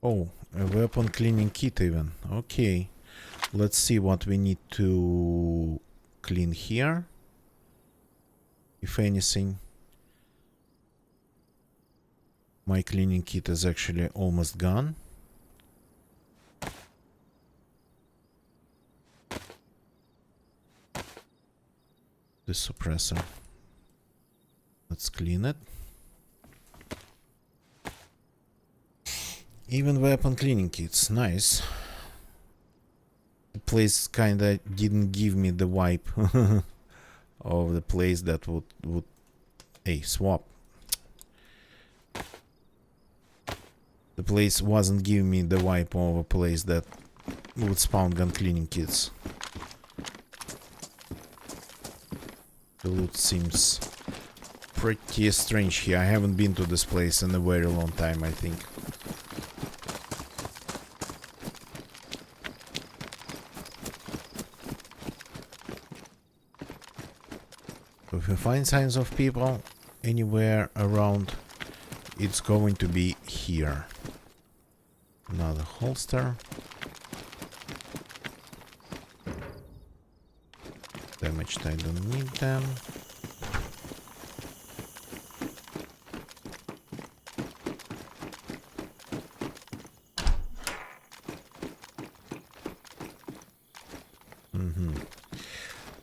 Oh, a weapon cleaning kit even. Okay. Let's see what we need to clean here. If anything. My cleaning kit is actually almost gone. The suppressor. Let's clean it. Even weapon cleaning kits, nice. The place kinda didn't give me the vibe of the place that would hey, swap. The place wasn't giving me the vibe of a place that would spawn gun cleaning kits. The loot seems pretty strange here. I haven't been to this place in a very long time, I think. So if you find signs of people anywhere around, it's going to be here. Another holster. Damaged, I don't need them.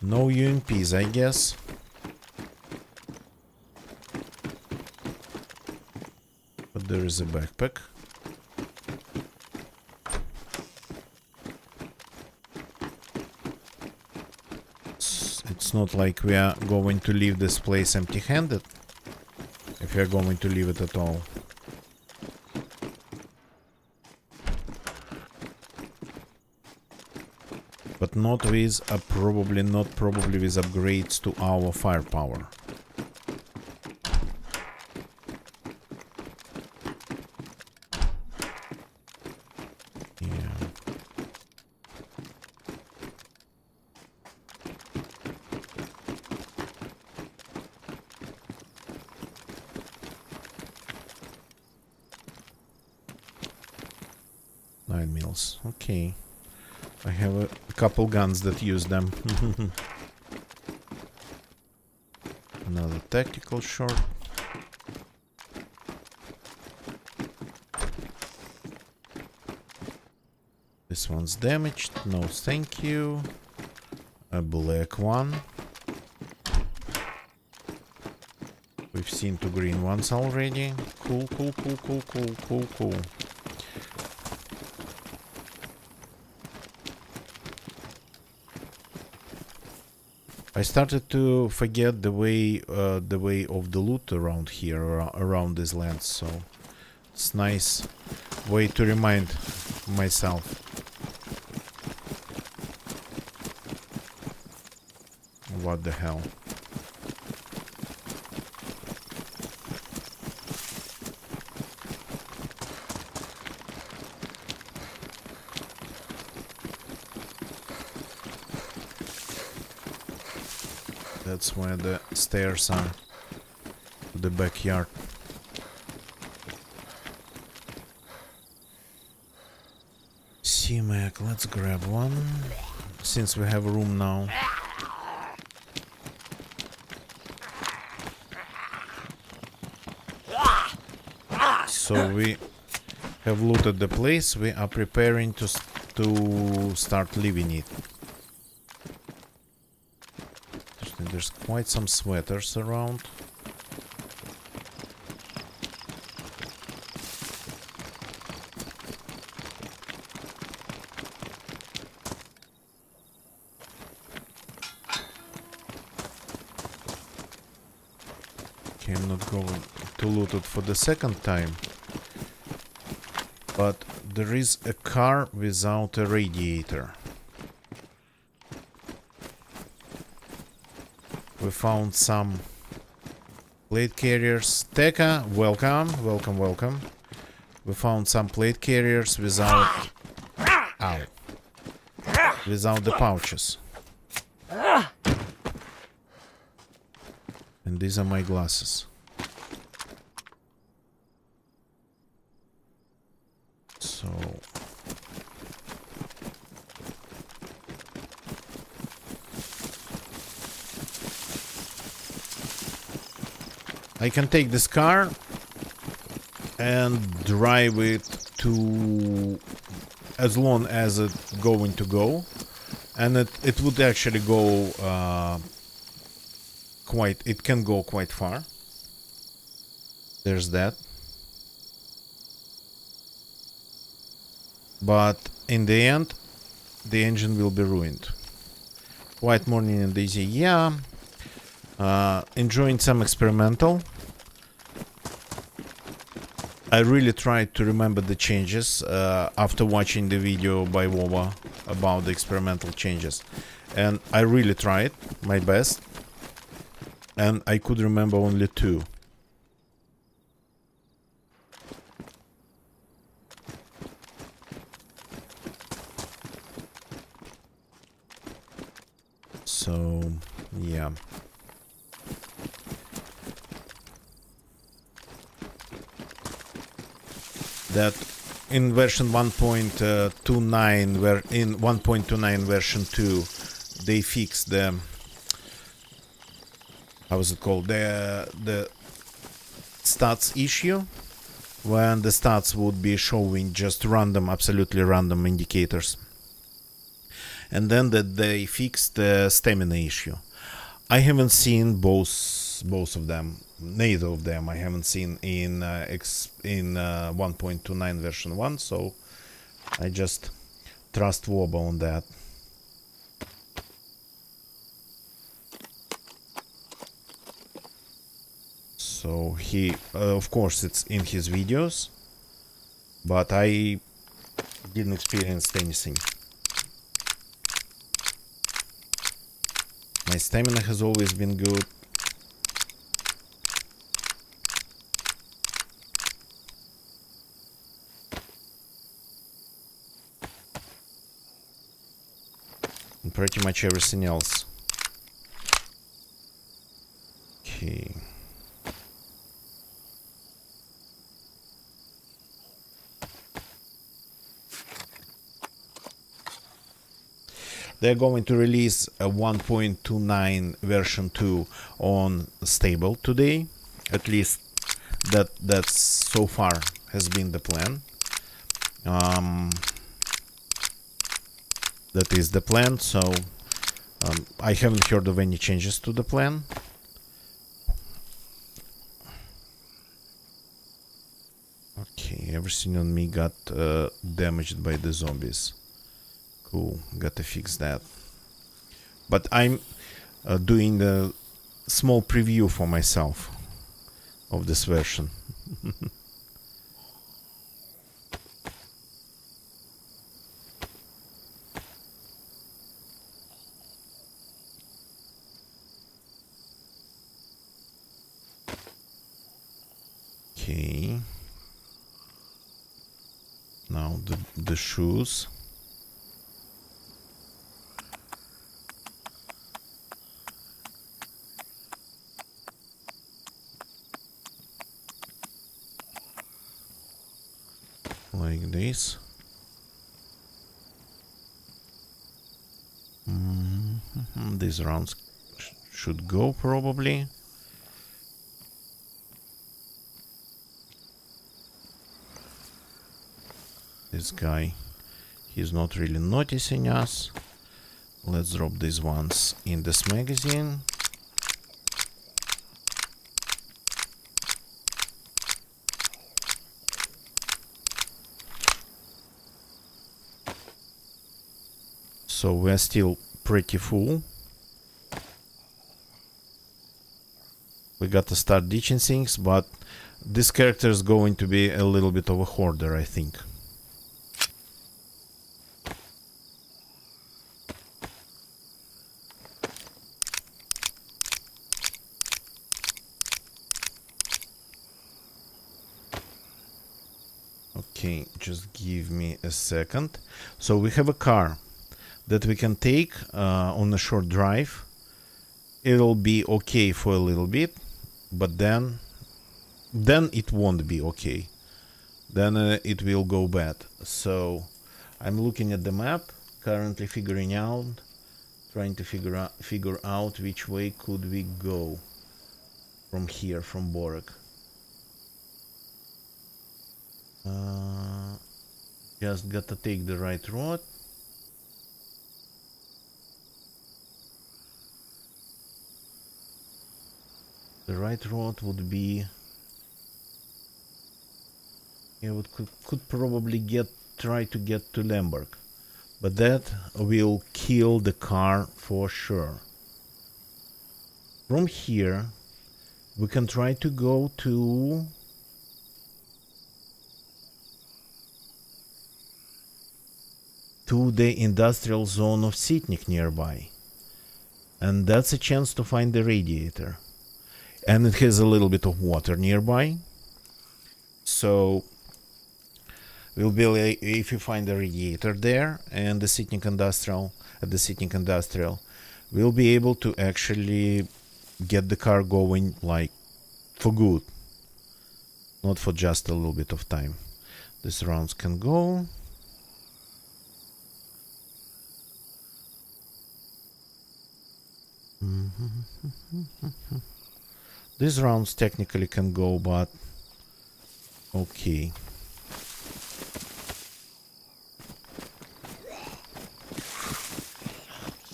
No UMPs, I guess. But there is a backpack. It's not like we are going to leave this place empty-handed. If we are going to leave it at all. But not with probably with upgrades to our firepower. Yeah. Nine mils. Okay. I have a couple guns that use them. Another tactical short. This one's damaged. No, thank you. A black one. We've seen two green ones already. Cool, cool, cool, cool, cool, cool, cool. I started to forget the way of the loot around here, around these lands, so it's nice way to remind myself. What the hell? That's where the stairs are to the backyard. C-Mac, let's grab one, since we have room now. So we have looted the place, we are preparing to start living it. There's quite some sweaters around. Okay, I'm not going to loot it for the second time. But there is a car without a radiator. We found some plate carriers. Teka, welcome, welcome, welcome. We found some plate carriers without... Ow. Without the pouches. And these are my glasses. I can take this car and drive it to as long as it's going to go, and it would actually go it can go quite far. There's that. But in the end, the engine will be ruined. White Morning and Daisy, yeah. Enjoying some experimental. I really tried to remember the changes after watching the video by Wova about the experimental changes. And I really tried my best. And I could remember only 2. So, yeah. That in version 1.29, where in 1.29 version 2, they fixed the, how is it called, the stats issue, when the stats would be showing just random, absolutely random indicators. And then that they fixed the stamina issue. I haven't seen both of them, neither of them. I haven't seen in 1.29 version 1, so I just trust Woba on that. So he, of course, it's in his videos, but I didn't experience anything. My stamina has always been good. And pretty much everything else. Okay. They're going to release a 1.29 version 2 on stable today. At least that's so far has been the plan. That is the plan, so I haven't heard of any changes to the plan. Okay, everything on me got damaged by the zombies. Cool, gotta fix that. But I'm doing the small preview for myself of this version. Okay. Now the shoes. Like this. These rounds should go probably. This guy, he's not really noticing us. Let's drop these ones in this magazine. So we're still pretty full. We got to start ditching things, but this character is going to be a little bit of a hoarder, I think. Okay, just give me a second. So we have a car that we can take on a short drive. It'll be okay for a little bit, but then it won't be okay. Then it will go bad. So I'm looking at the map, currently trying to figure out which way could we go. from here, from Borek. Just gotta take the right road. The right road would be... Yeah, we could probably try to get to Lemberg. But that will kill the car for sure. From here, we can try to go to... the industrial zone of Sitnik nearby. And that's a chance to find the radiator. And it has a little bit of water nearby. So we'll be if you find the radiator there and the Sitnik industrial, at the Sitnik industrial, we'll be able to actually get the car going like for good. Not for just a little bit of time. These rounds can go. These rounds technically can go, but okay.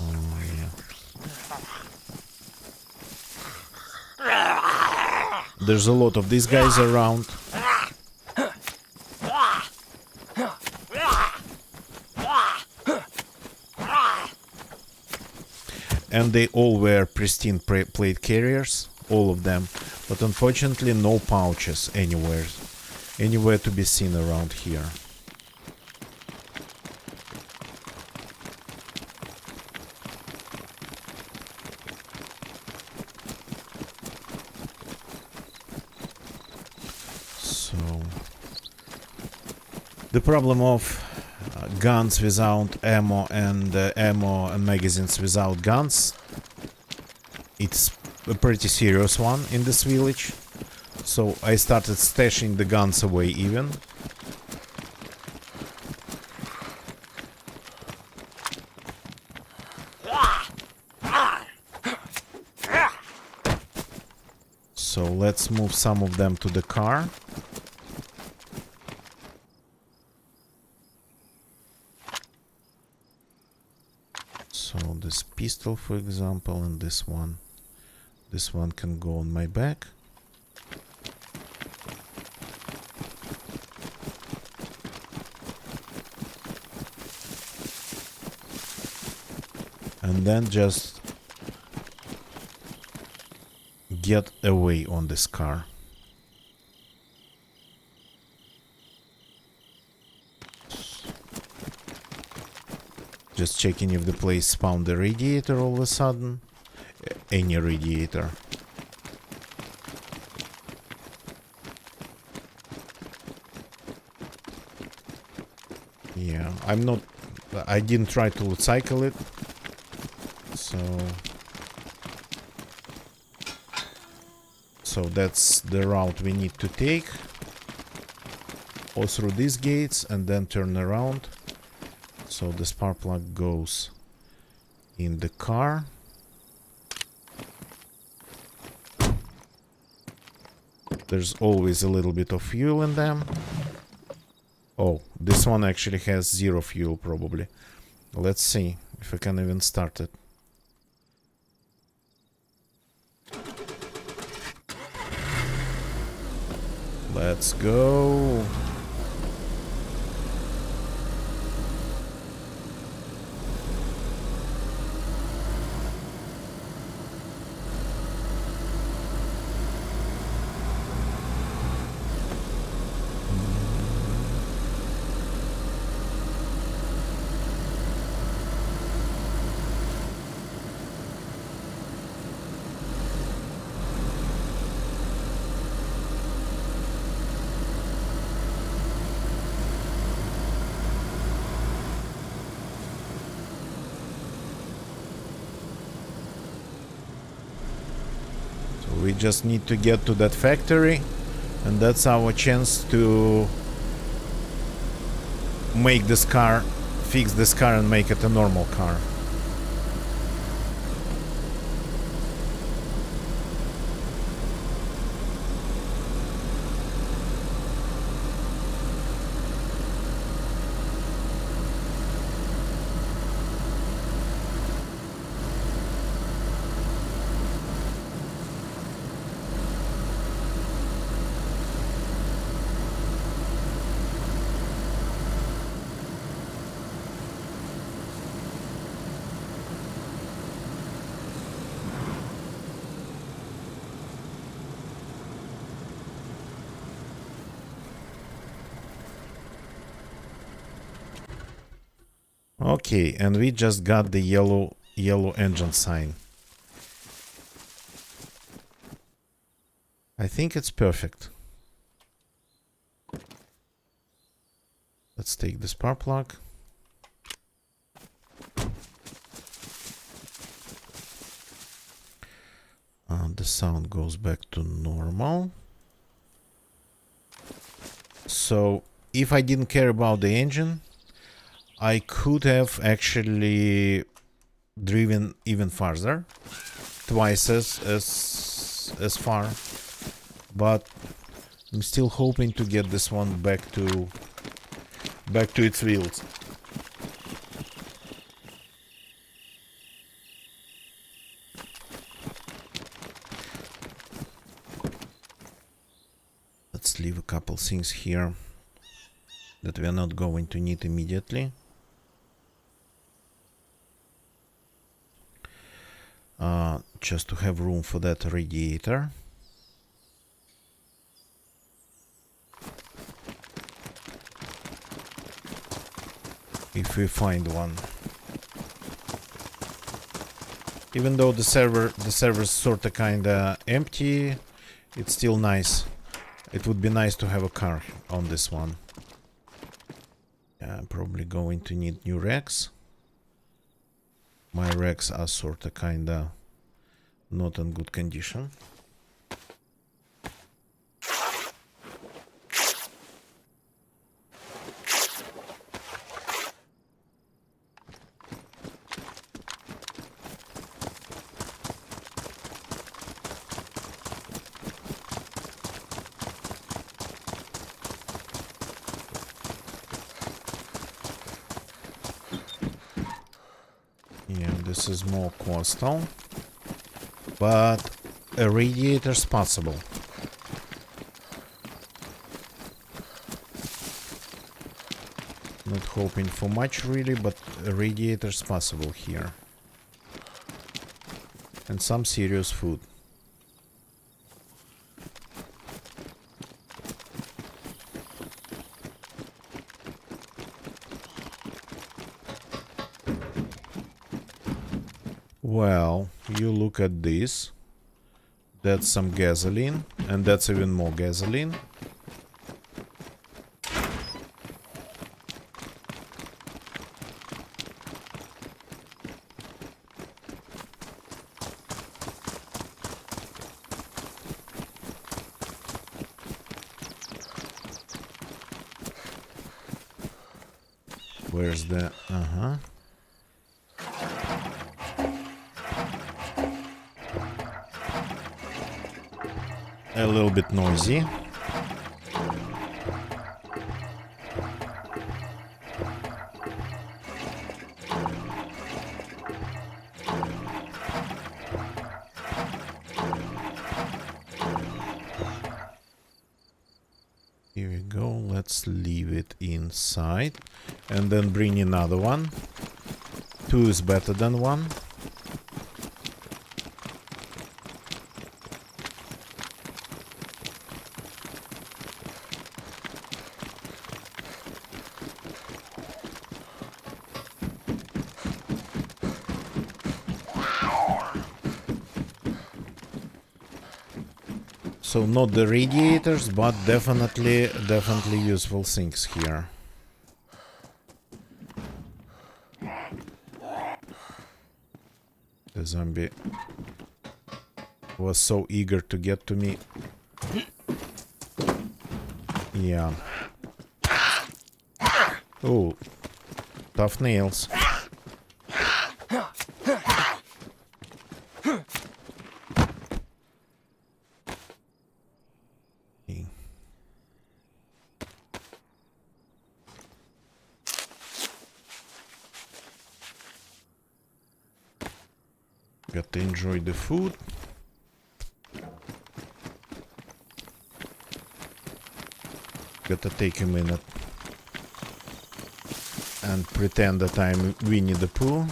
Oh yeah. There's a lot of these guys around. And they all wear pristine plate carriers, all of them, but unfortunately no pouches anywhere to be seen around here. So the problem of guns without ammo and magazines without guns, it's a pretty serious one in this village. So I started stashing the guns away even. So let's move some of them to the car. So this pistol, for example, and this one can go on my back. And then just get away on this car. Just checking if the place found the radiator all of a sudden. Any radiator. Yeah, I didn't try to cycle it. So that's the route we need to take. Go through these gates and then turn around. So the spark plug goes in the car. There's always a little bit of fuel in them. Oh, this one actually has 0 fuel probably. Let's see if I can even start it. Let's go. We just need to get to that factory, and that's our chance to make this car, fix this car and make it a normal car. Okay, and we just got the yellow engine sign. I think it's perfect. Let's take the spark plug. The sound goes back to normal. So, if I didn't care about the engine, I could have actually driven even farther, twice as far, but I'm still hoping to get this one back to its wheels. Let's leave a couple things here that we are not going to need immediately. Just to have room for that radiator. If we find one. Even though the server's sorta kinda empty, it's still nice. It would be nice to have a car on this one. I'm probably going to need new racks. My racks are sorta kinda not in good condition. Yeah, this is more coastal, but a radiator's possible. Not hoping for much really, but a radiator's possible here. And some serious food. Well, you look at this. That's some gasoline, and that's even more gasoline. Where's the... Uh-huh. A little bit noisy. Here we go. Let's leave it inside and then bring another one. 2 is better than 1. So not the radiators, but definitely useful things here. The zombie was so eager to get to me. Yeah. Oh, tough nails. Got to enjoy the food. Got to take a minute and pretend that I'm Winnie the Pooh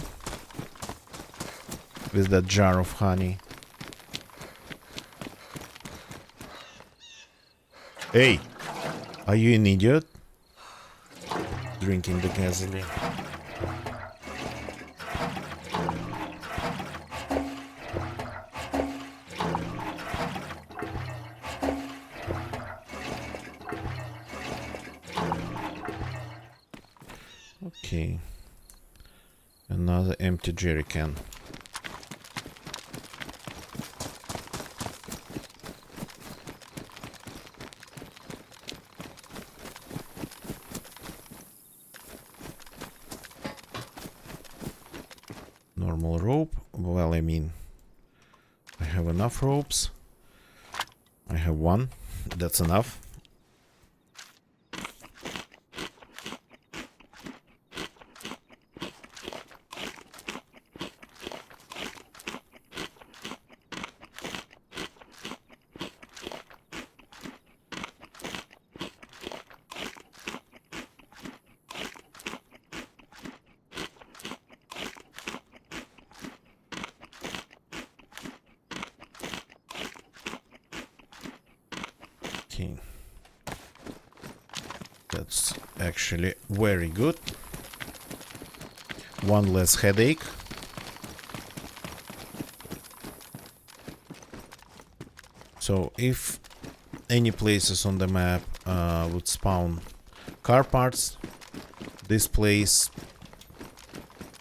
with that jar of honey. Hey, are you an idiot? Drinking the gasoline. Okay. Another empty jerry can. Normal rope. Well, I mean, I have enough ropes. I have one. That's enough. Okay. That's actually very good. One less headache. So if any places on the map would spawn car parts, this place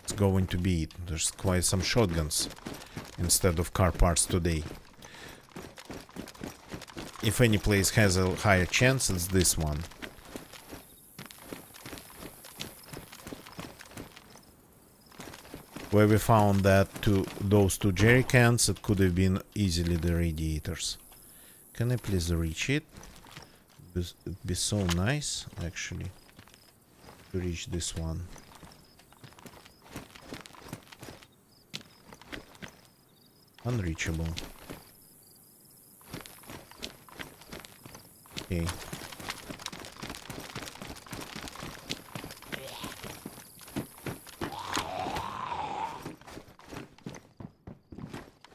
is going to be it. There's quite some shotguns instead of car parts today. If any place has a higher chance, it's this one. Where we found that those two jerry cans, it could have been easily the radiators. Can I please reach it? It'd be so nice, actually, to reach this one. Unreachable. Okay.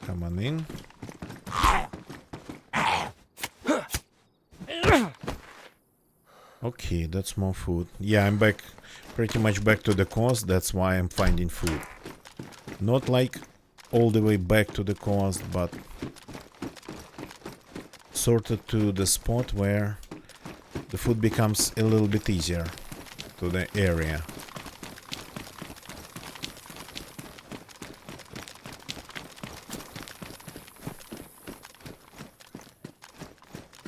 Come on in. Okay, that's more food. Yeah, I'm back, pretty much back to the coast. That's why I'm finding food. Not like all the way back to the coast, but sort of to the spot where the food becomes a little bit easier to the area.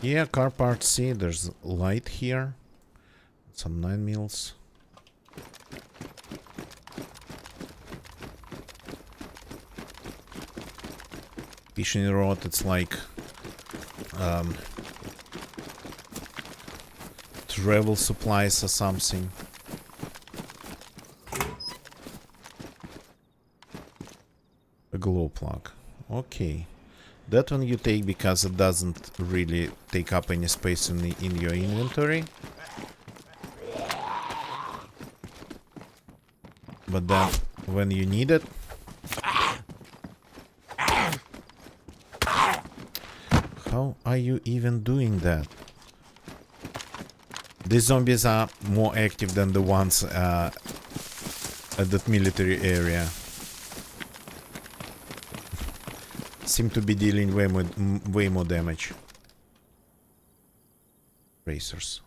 Yeah, car parts, see, there's light here. Some 9 mils. Fishing rod, it's like travel supplies or something. A glow plug. Okay. That one you take because it doesn't really take up any space in your inventory. But then when you need it, how are you even doing that? These zombies are more active than the ones at that military area. Seem to be dealing way more damage. Racers.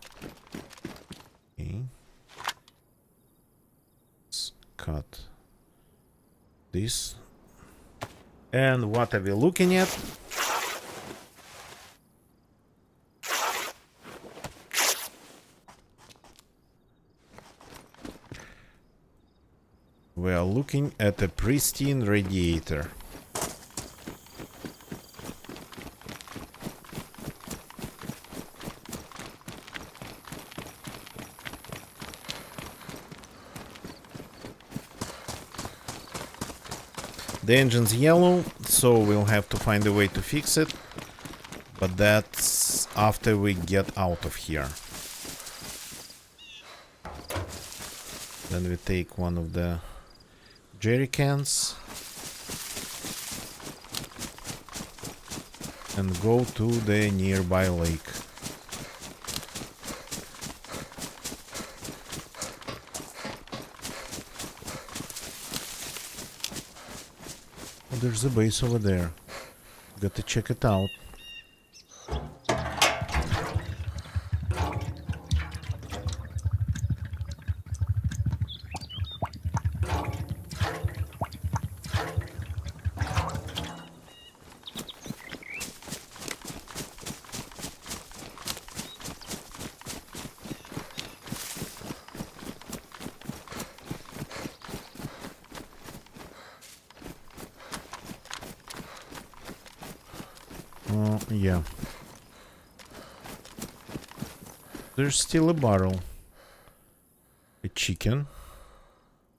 Okay. Let's cut this. And what are we looking at? We are looking at a pristine radiator. The engine's yellow, so we'll have to find a way to fix it. But that's after we get out of here. Then we take one of the jerry cans and go to the nearby lake. Oh, there's a base over there. Got to check it out. Yeah. There's still a barrel. A chicken.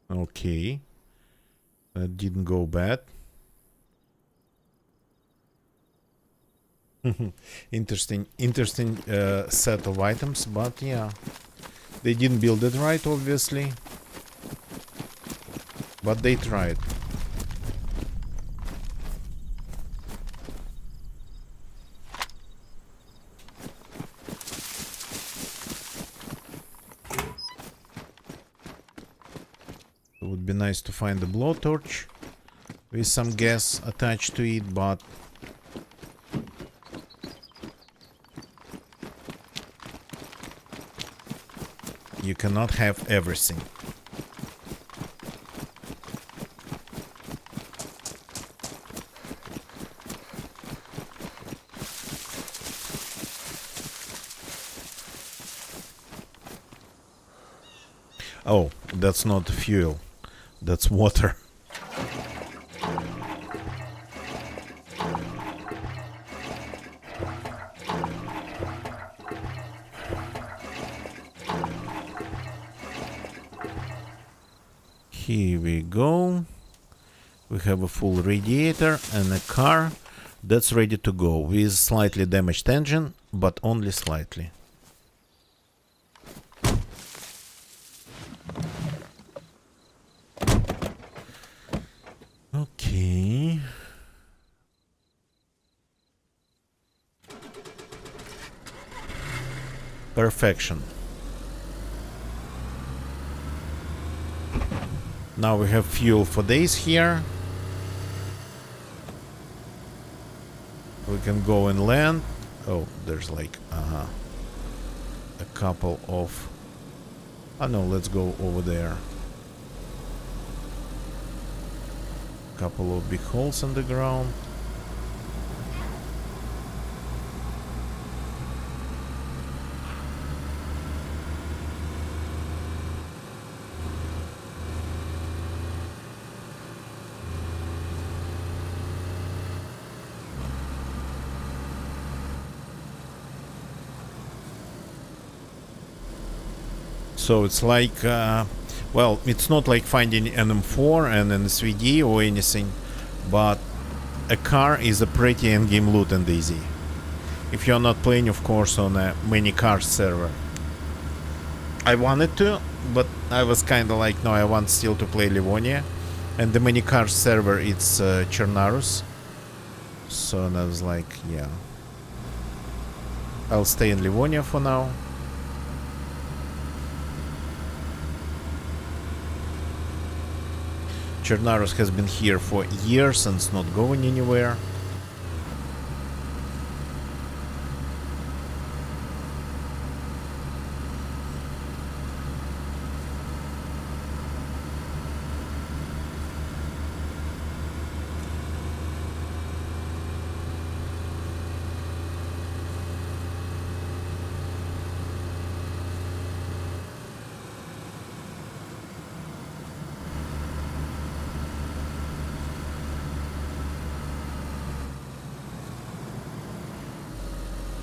Okay. That didn't go bad. interesting set of items, but yeah. They didn't build it right, obviously. But they tried. It would be nice to find a blowtorch with some gas attached to it, but you cannot have everything. Oh, that's not fuel. That's water. Here we go. We have a full radiator and a car that's ready to go with slightly damaged engine, but only slightly. Okay. Perfection. Now we have fuel for days here. We can go and land. Oh, there's like a couple of... Oh no, let's go over there. Couple of big holes in the ground. So it's like, well, it's not like finding an M4 and an SVD or anything, but a car is a pretty endgame loot in DayZ. If you're not playing, of course, on a many cars server. I wanted to, but I was kind of like, no, I want still to play Livonia. And the many cars server, it's Chernarus. So I was like, yeah. I'll stay in Livonia for now. Chernarus has been here for years and it's not going anywhere.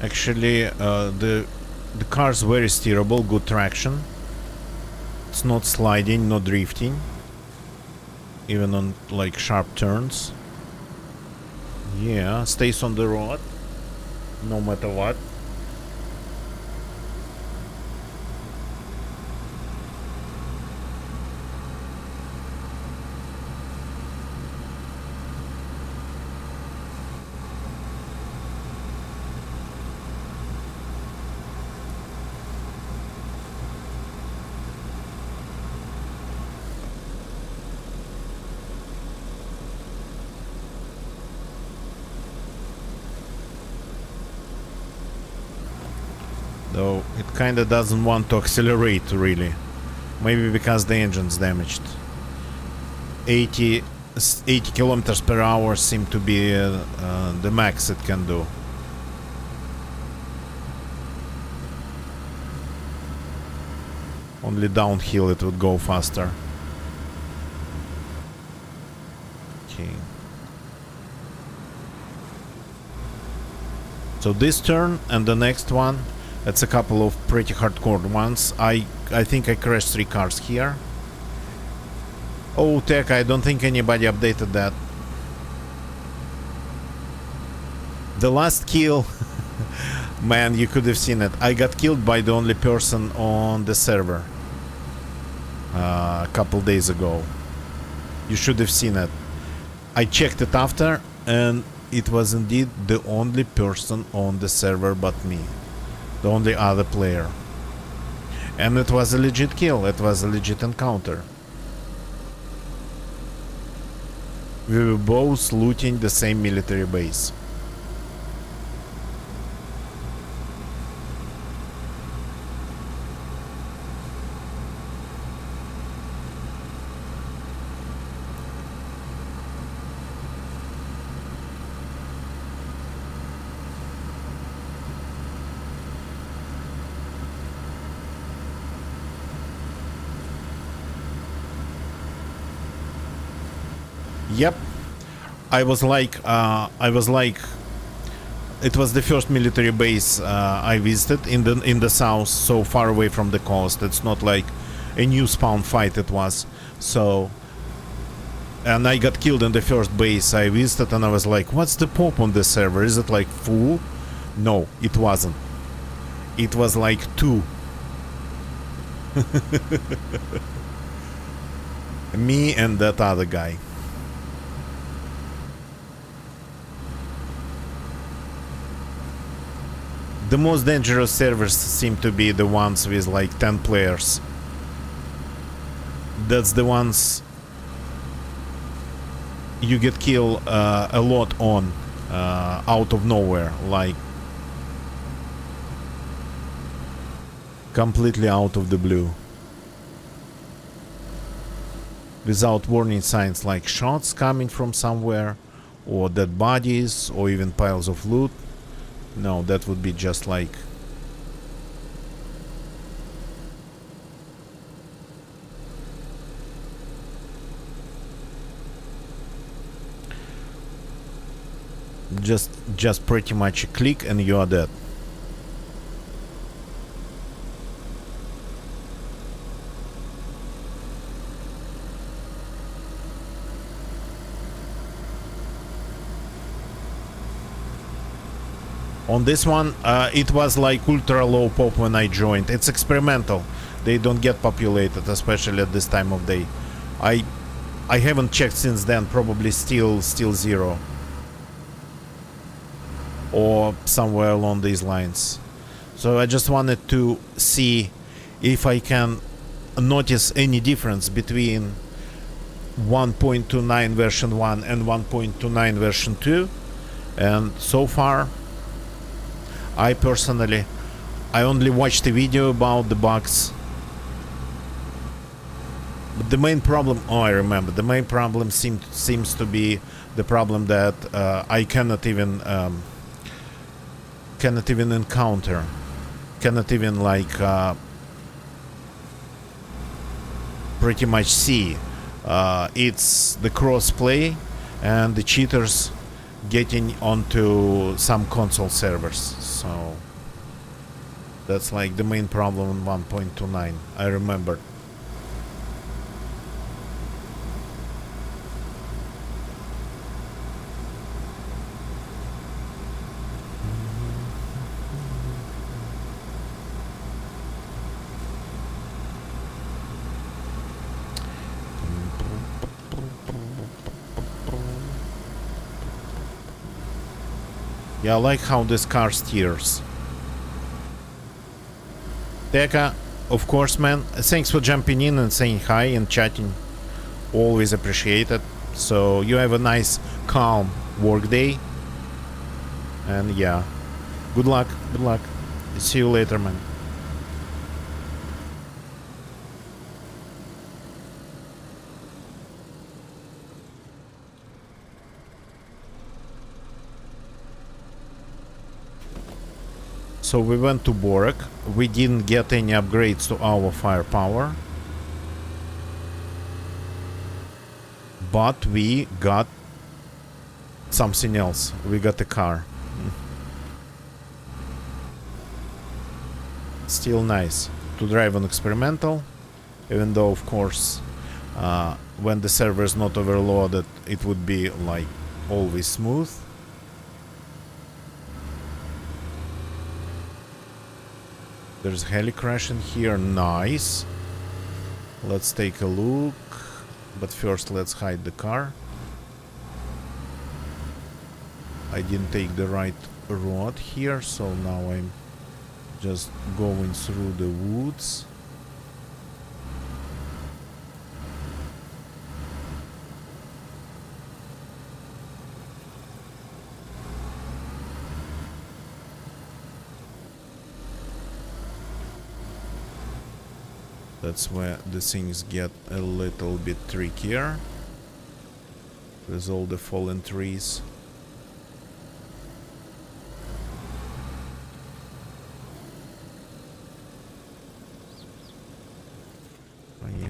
Actually, the car is very steerable, good traction. It's not sliding, not drifting, even on like sharp turns. Yeah, stays on the road, no matter what. Though it kinda doesn't want to accelerate, really. Maybe because the engine's damaged. 80 kilometers per hour seem to be the max it can do. Only downhill it would go faster. Okay. So this turn and the next one, it's a couple of pretty hardcore ones. I think I crashed 3 cars here. Oh, tech, I don't think anybody updated that. The last kill, man, you could have seen it. I got killed by the only person on the server a couple days ago. You should have seen it. I checked it after, and it was indeed the only person on the server but me. The only other player. And it was a legit kill. It was a legit encounter. We were both looting the same military base. Yep, I was like, it was the first military base I visited in the south, so far away from the coast. It's not like a new spawn fight. It was so, and I got killed in the first base I visited, and I was like, what's the pop on this server? Is it like full? No, it wasn't. It was like 2. Me and that other guy. The most dangerous servers seem to be the ones with like 10 players. That's the ones you get killed a lot on out of nowhere, like completely out of the blue, without warning signs like shots coming from somewhere, or dead bodies, or even piles of loot. No, that would be just like just pretty much a click and you are dead. On this one, it was like ultra low pop when I joined. It's experimental. They don't get populated, especially at this time of day. I haven't checked since then. Probably still 0, or somewhere along these lines. So I just wanted to see if I can notice any difference between 1.29 version 1 and 1.29 version 2, and so far I personally, I only watched a video about the bugs. But the main problem, oh, I remember, the main problem seems to be the problem that I cannot even encounter, cannot even like pretty much see. It's the cross-play and the cheaters getting onto some console servers. So that's like the main problem in 1.29. I remember. Yeah, I like how this car steers. Teka, of course, man. Thanks for jumping in and saying hi and chatting. Always appreciate it. So you have a nice, calm work day. And yeah, good luck. Good luck. See you later, man. So we went to Borak. We didn't get any upgrades to our firepower, but we got something else. We got a car. still nice to drive on Experimental, even though, of course, when the server is not overloaded, it would be like always smooth. There's heli crashing here, nice. Let's take a look, but first let's hide the car. I didn't take the right road here, so now I'm just going through the woods. That's where the things get a little bit trickier with all the fallen trees. Oh, yeah.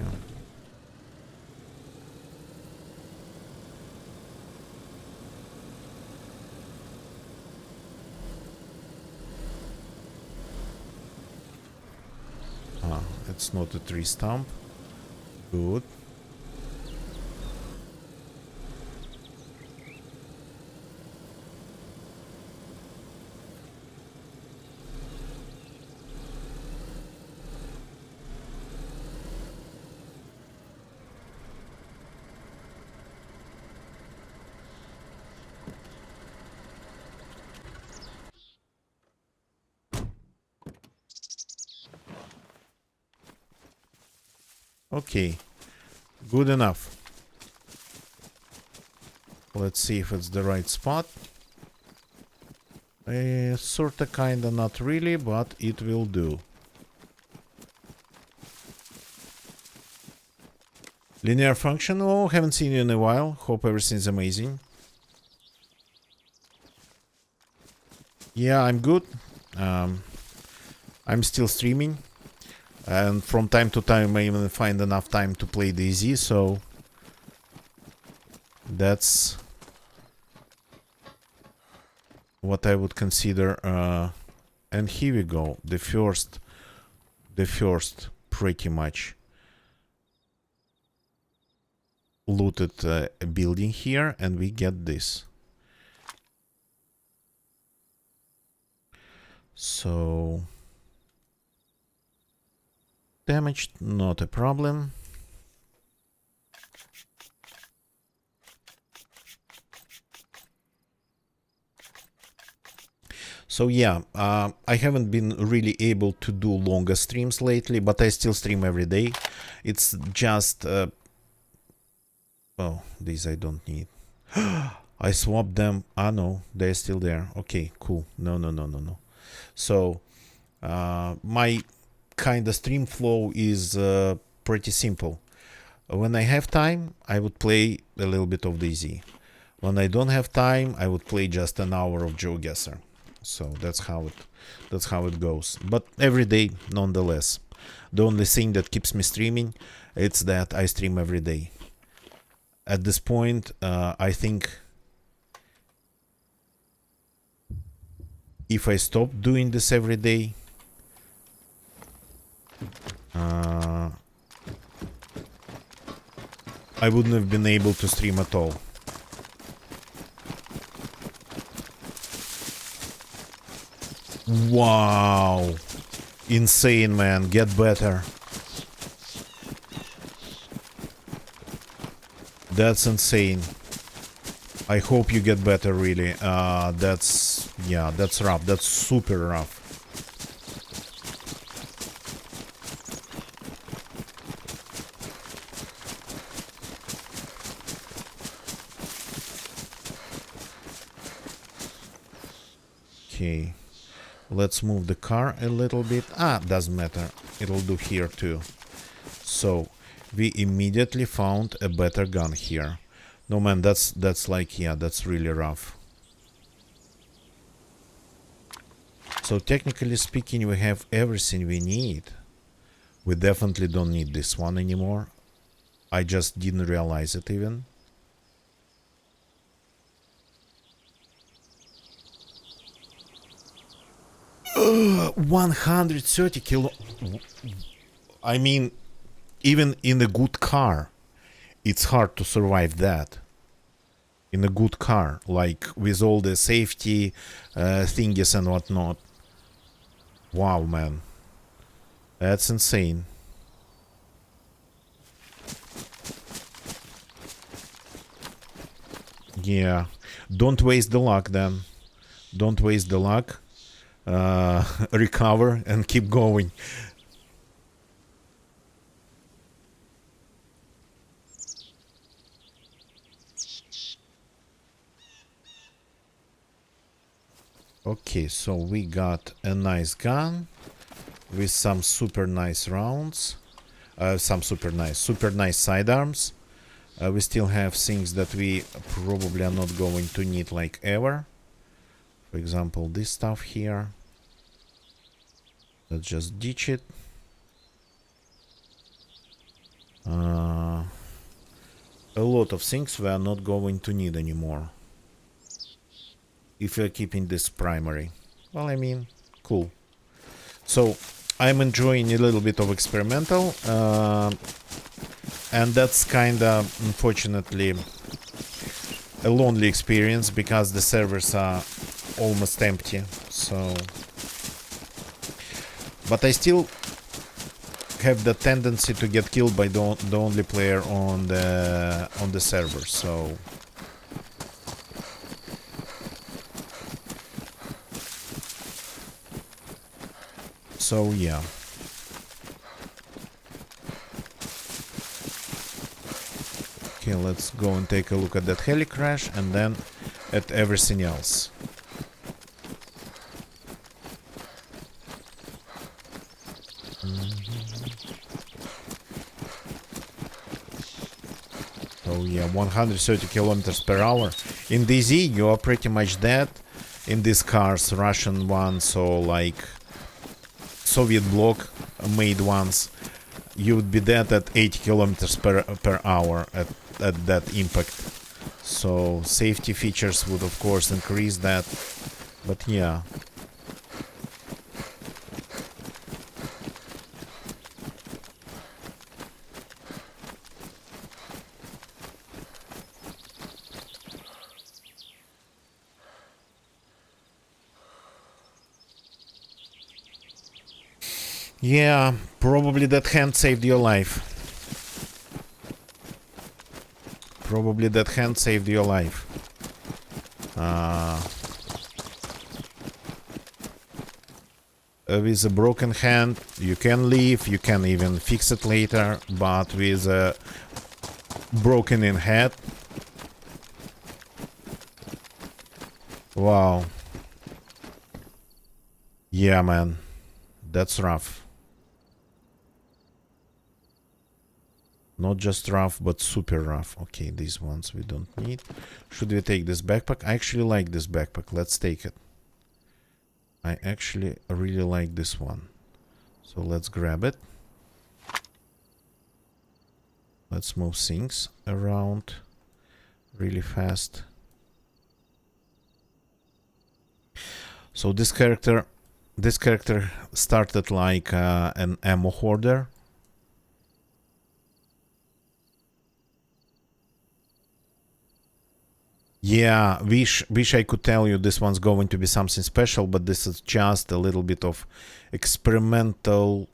It's not a tree stump. Good. Okay, good enough. Let's see if it's the right spot. Sorta, kinda, not really, but it will do. Linear function? Oh, haven't seen you in a while. Hope everything's amazing. Yeah, I'm good. I'm still streaming. And from time to time I even find enough time to play DayZ, so that's what I would consider. And here we go, the first pretty much looted building here, and we get this. So damaged, not a problem. So yeah, I haven't been really able to do longer streams lately, but I still stream every day. It's just oh, these I don't need. I swapped them. Ah no, they're still there. Okay, cool. No. So my kind of stream flow is pretty simple. When I have time, I would play a little bit of DayZ. When I don't have time, I would play just an hour of GeoGuessr. So that's how it goes. But every day, nonetheless. The only thing that keeps me streaming, it's that I stream every day. At this point, I think if I stop doing this every day, I wouldn't have been able to stream at all. Wow! Insane, man. Get better. That's insane. I hope you get better, really. That's rough. That's super rough. Okay, let's move the car a little bit. Doesn't matter. It'll do here too. So we immediately found a better gun here. No man, that's like, yeah, that's really rough. So technically speaking, we have everything we need. We definitely don't need this one anymore. I just didn't realize it even. 130 kilo. I mean, even in a good car, it's hard to survive that. In a good car, like with all the safety thingies and whatnot. Wow, man. That's insane. Yeah. Don't waste the luck then. Don't waste the luck. Recover and keep going. Okay, so we got a nice gun with some super nice rounds. Super nice sidearms. We still have things that we probably are not going to need like ever. For example, this stuff here. Let's just ditch it. A lot of things we are not going to need anymore. If we're keeping this primary. Well, I mean, cool. So, I'm enjoying a little bit of experimental. And that's kinda, unfortunately, a lonely experience because the servers are almost empty. So, but I still have the tendency to get killed by the only player on the server. So yeah. Okay, let's go and take a look at that heli crash and then at everything else. Oh yeah, 130 kilometers per hour. In DZ, you are pretty much dead. In these cars, Russian ones or like Soviet bloc made ones, you would be dead at 80 kilometers per hour at that impact. So safety features would of course increase that, but yeah. Yeah, probably that hand saved your life. Probably that hand saved your life. With a broken hand, you can leave, you can even fix it later, but with a broken in head... Wow. Yeah, man. That's rough. Not just rough, but super rough. Okay, these ones we don't need. Should we take this backpack? I actually like this backpack. Let's take it. I actually really like this one. So let's grab it. Let's move things around really fast. So this character started like an ammo hoarder. Yeah, wish I could tell you this one's going to be something special, but this is just a little bit of experimental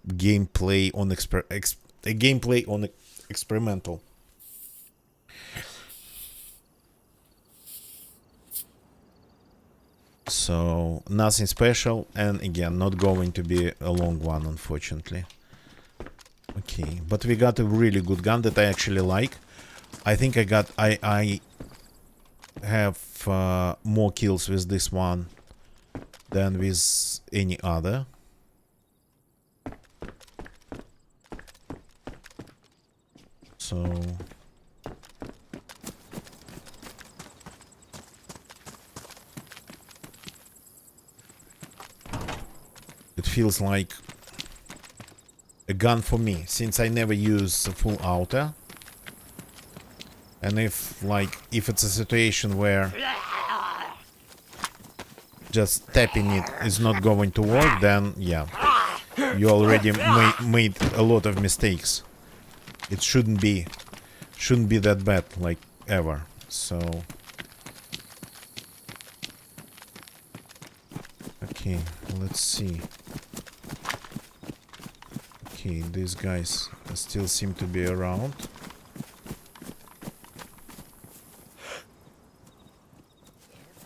gameplay on experimental. So nothing special, and again, not going to be a long one, unfortunately. Okay, but we got a really good gun that I actually like. I think I have more kills with this one than with any other. So it feels like a gun for me, since I never use full auto. And if it's a situation where just tapping it is not going to work, then yeah, you already made a lot of mistakes. It shouldn't be that bad, like, ever. So okay, let's see. Okay, these guys still seem to be around.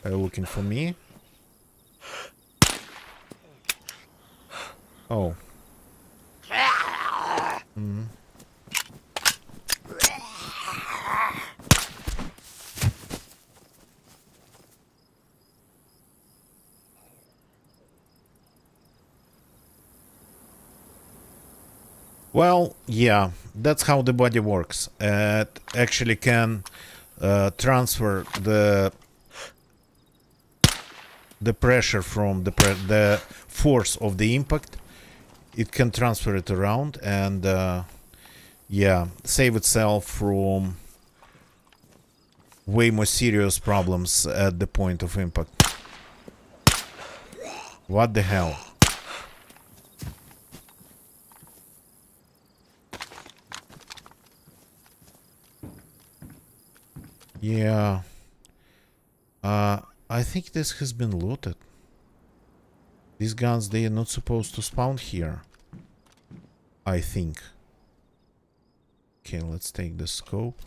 Are you looking for me? Oh. Well, yeah, that's how the body works. It actually can transfer the pressure from the force of the impact. It can transfer it around and yeah, save itself from way more serious problems at the point of impact. What the hell? Yeah. I think this has been looted. These guns, they are not supposed to spawn here. I think. Okay, let's take the scope.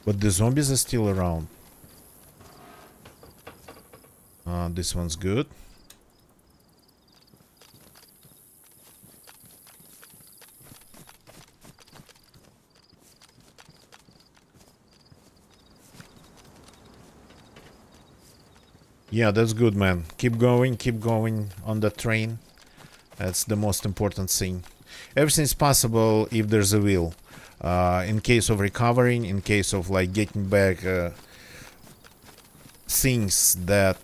But the zombies are still around. This one's good. Yeah, that's good, man. Keep going on the train. That's the most important thing. Everything's possible if there's a will. In case of recovering, in case of like getting back things that,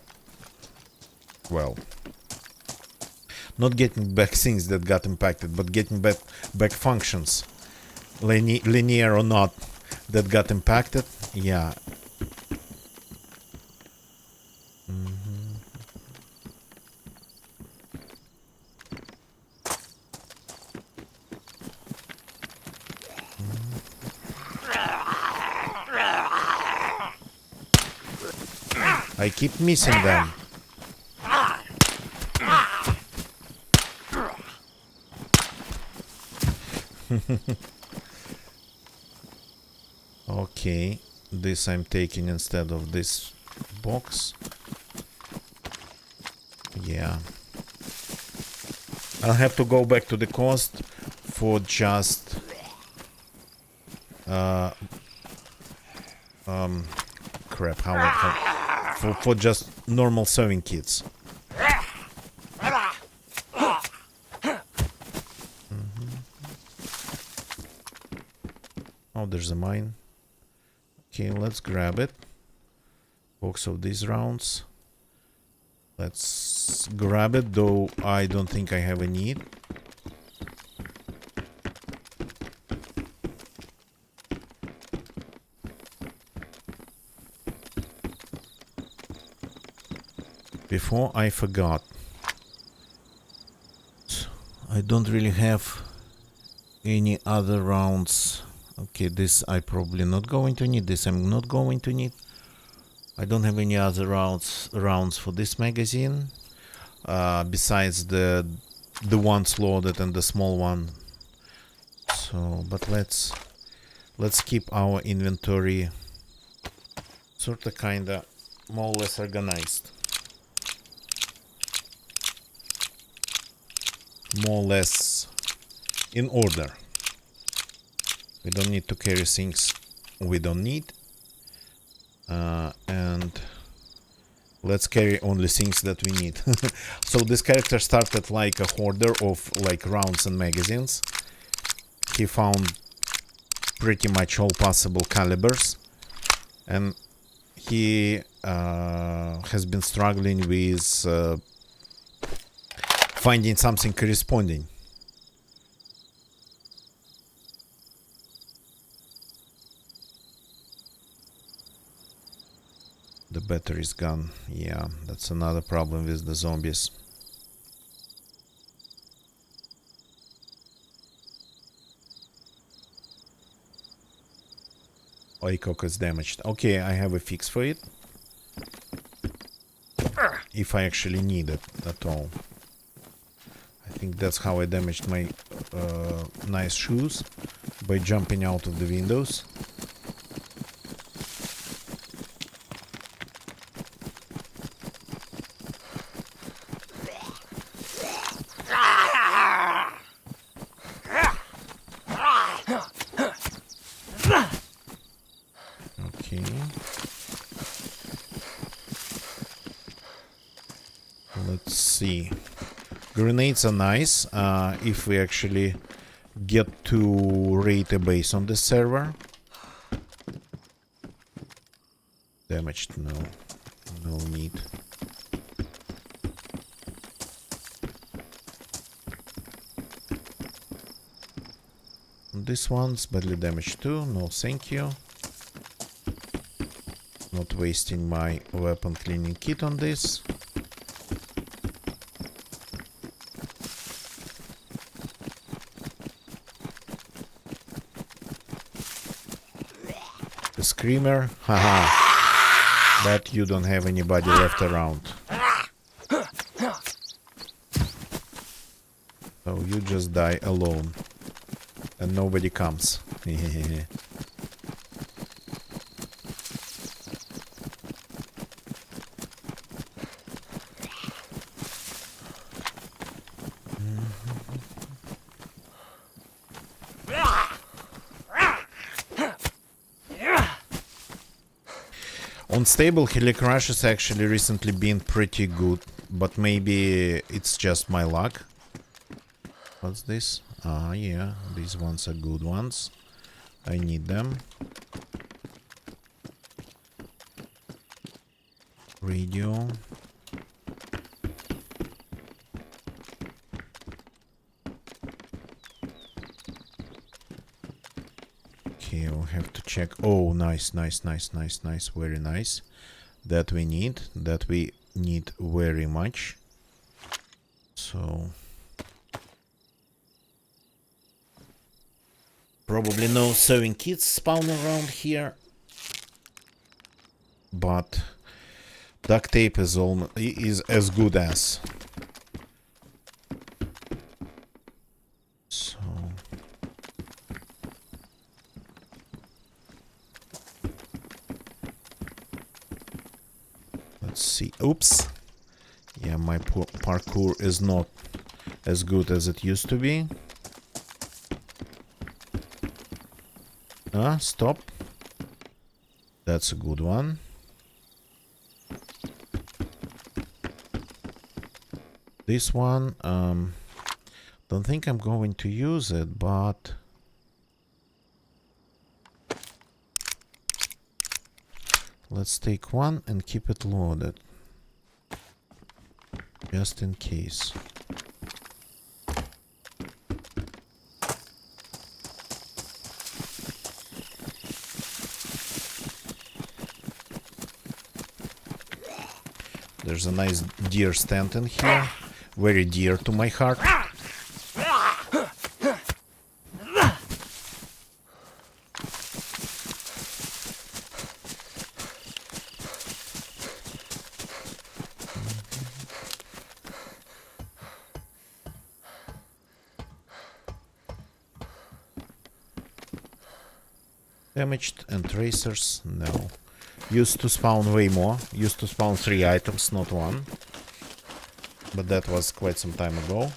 well, not getting back things that got impacted, but getting back functions, linear or not, that got impacted. Yeah. I keep missing them. Okay, this I'm taking instead of this box. Yeah. I'll have to go back to the coast for just crap, for just normal sewing kits. Oh, there's a mine. Okay, let's grab it. Box of these rounds. Let's grab it, though I don't think I have a need. Before I forgot, I don't really have any other rounds. Okay, this I probably not going to need. This I'm not going to need. I don't have any other rounds for this magazine, besides the ones loaded and the small one. So, but let's keep our inventory sort of kinda more or less organized. More or less in order. We don't need to carry things we don't need. And let's carry only things that we need. So this character started like a hoarder of like rounds and magazines. He found pretty much all possible calibers. And he has been struggling with finding something corresponding. The battery's gone. Yeah, that's another problem with the zombies. Oycock is damaged. Okay, I have a fix for it. If I actually need it at all. I think that's how I damaged my nice shoes. By jumping out of the windows. Okay. Let's see. Grenades are nice if we actually get to raid a base on the server. Damaged, no. No need. This one's badly damaged too. No, thank you. Not wasting my weapon cleaning kit on this. The screamer, haha. But you don't have anybody left around. So you just die alone. And nobody comes. Unstable Helicrash has actually recently been pretty good, but maybe it's just my luck. What's this? Ah, yeah, these ones are good ones. I need them. Radio. Okay, we'll have to check. Oh, nice, nice, nice, nice, nice. Very nice. That we need. That we need very much. So... probably no sewing kits spawn around here. But... duct tape is as good as. So... let's see. Oops. Yeah, my parkour is not as good as it used to be. Stop. That's a good one. This one, don't think I'm going to use it, but... let's take one and keep it loaded. Just in case. There's a nice deer stand in here. Very dear to my heart. Damaged and tracers, no. Used to spawn way more. Used to spawn 3 items, not 1. But that was quite some time ago.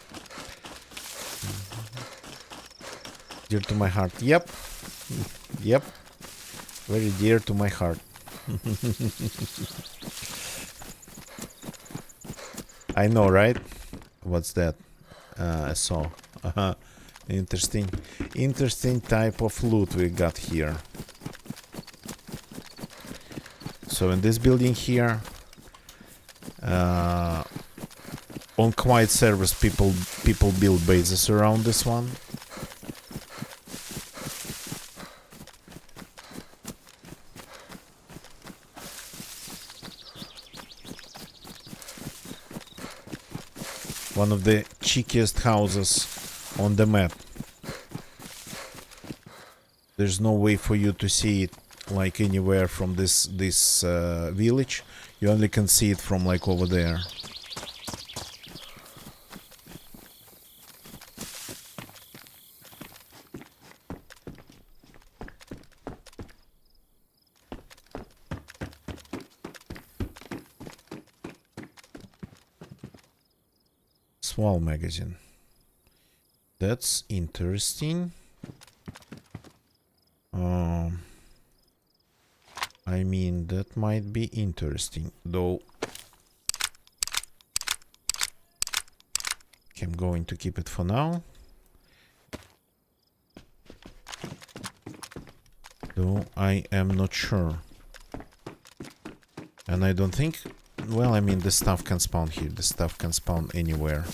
Dear to my heart. Yep. Yep. Very dear to my heart. I know, right? What's that? I saw. Interesting. Interesting type of loot we got here. So in this building here, on quiet servers, people build bases around this one. One of the cheekiest houses on the map. There's no way for you to see it like anywhere from this village. You only can see it from like over there. Swall magazine. That's interesting. I mean, that might be interesting, though. I'm going to keep it for now. Though I am not sure. And I don't think... Well, I mean, the stuff can spawn here. The stuff can spawn anywhere.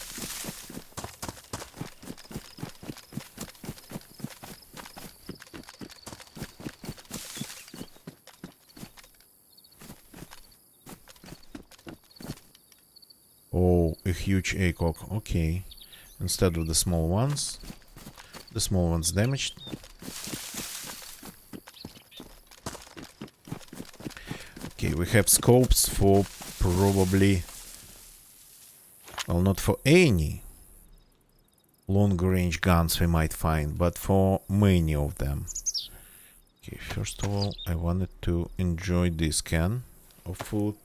Oh, a huge ACOG. Okay. Instead of the small ones. The small ones damaged. Okay, we have scopes for probably... Well, not for any longer range guns we might find, but for many of them. Okay, first of all, I wanted to enjoy this can of food.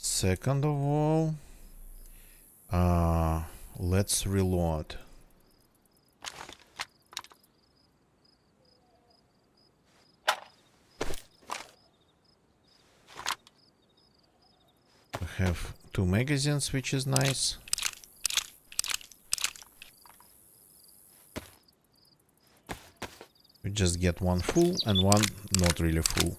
Second of all, let's reload. We have 2 magazines, which is nice. We just get one full and one not really full.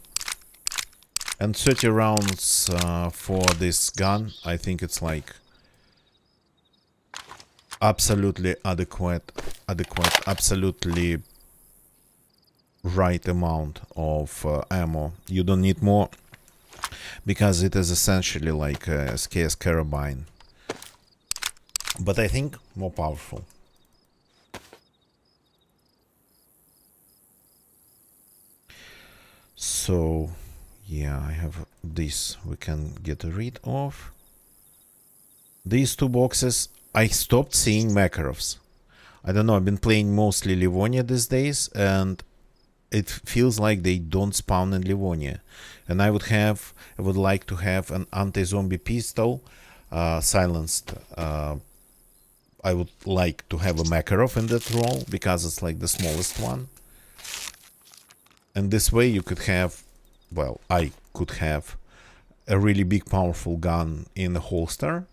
And 30 rounds for this gun, I think it's like absolutely adequate, absolutely right amount of ammo. You don't need more because it is essentially like a scarce carabine, but I think more powerful. So yeah, I have this we can get rid of. These 2 boxes, I stopped seeing Makarovs. I don't know, I've been playing mostly Livonia these days, and it feels like they don't spawn in Livonia. And I would like to have an anti-zombie pistol silenced. I would like to have a Makarov in that role, because it's like the smallest one. And this way you could have, well, I could have a really big powerful gun in a holster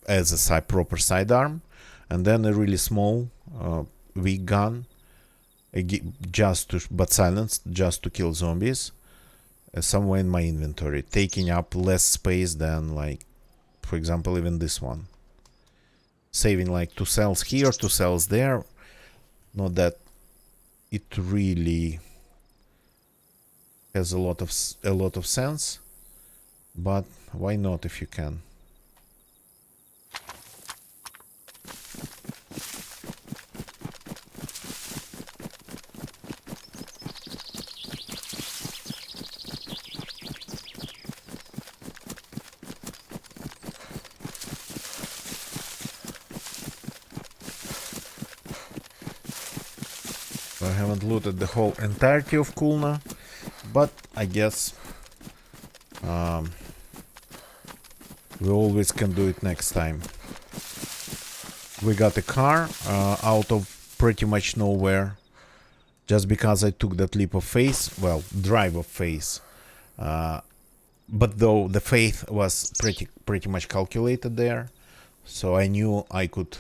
as a proper sidearm, and then a really small weak gun but silenced, just to kill zombies somewhere in my inventory, taking up less space than, like, for example, even this one, saving like 2 cells here, 2 cells there. Not that it really has a lot of sense, but why not if you can? I haven't looted the whole entirety of Kulna, but I guess we always can do it next time. We got a car out of pretty much nowhere, just because I took that leap of faith, well, drive of faith. But though the faith was pretty much calculated there, so I knew I could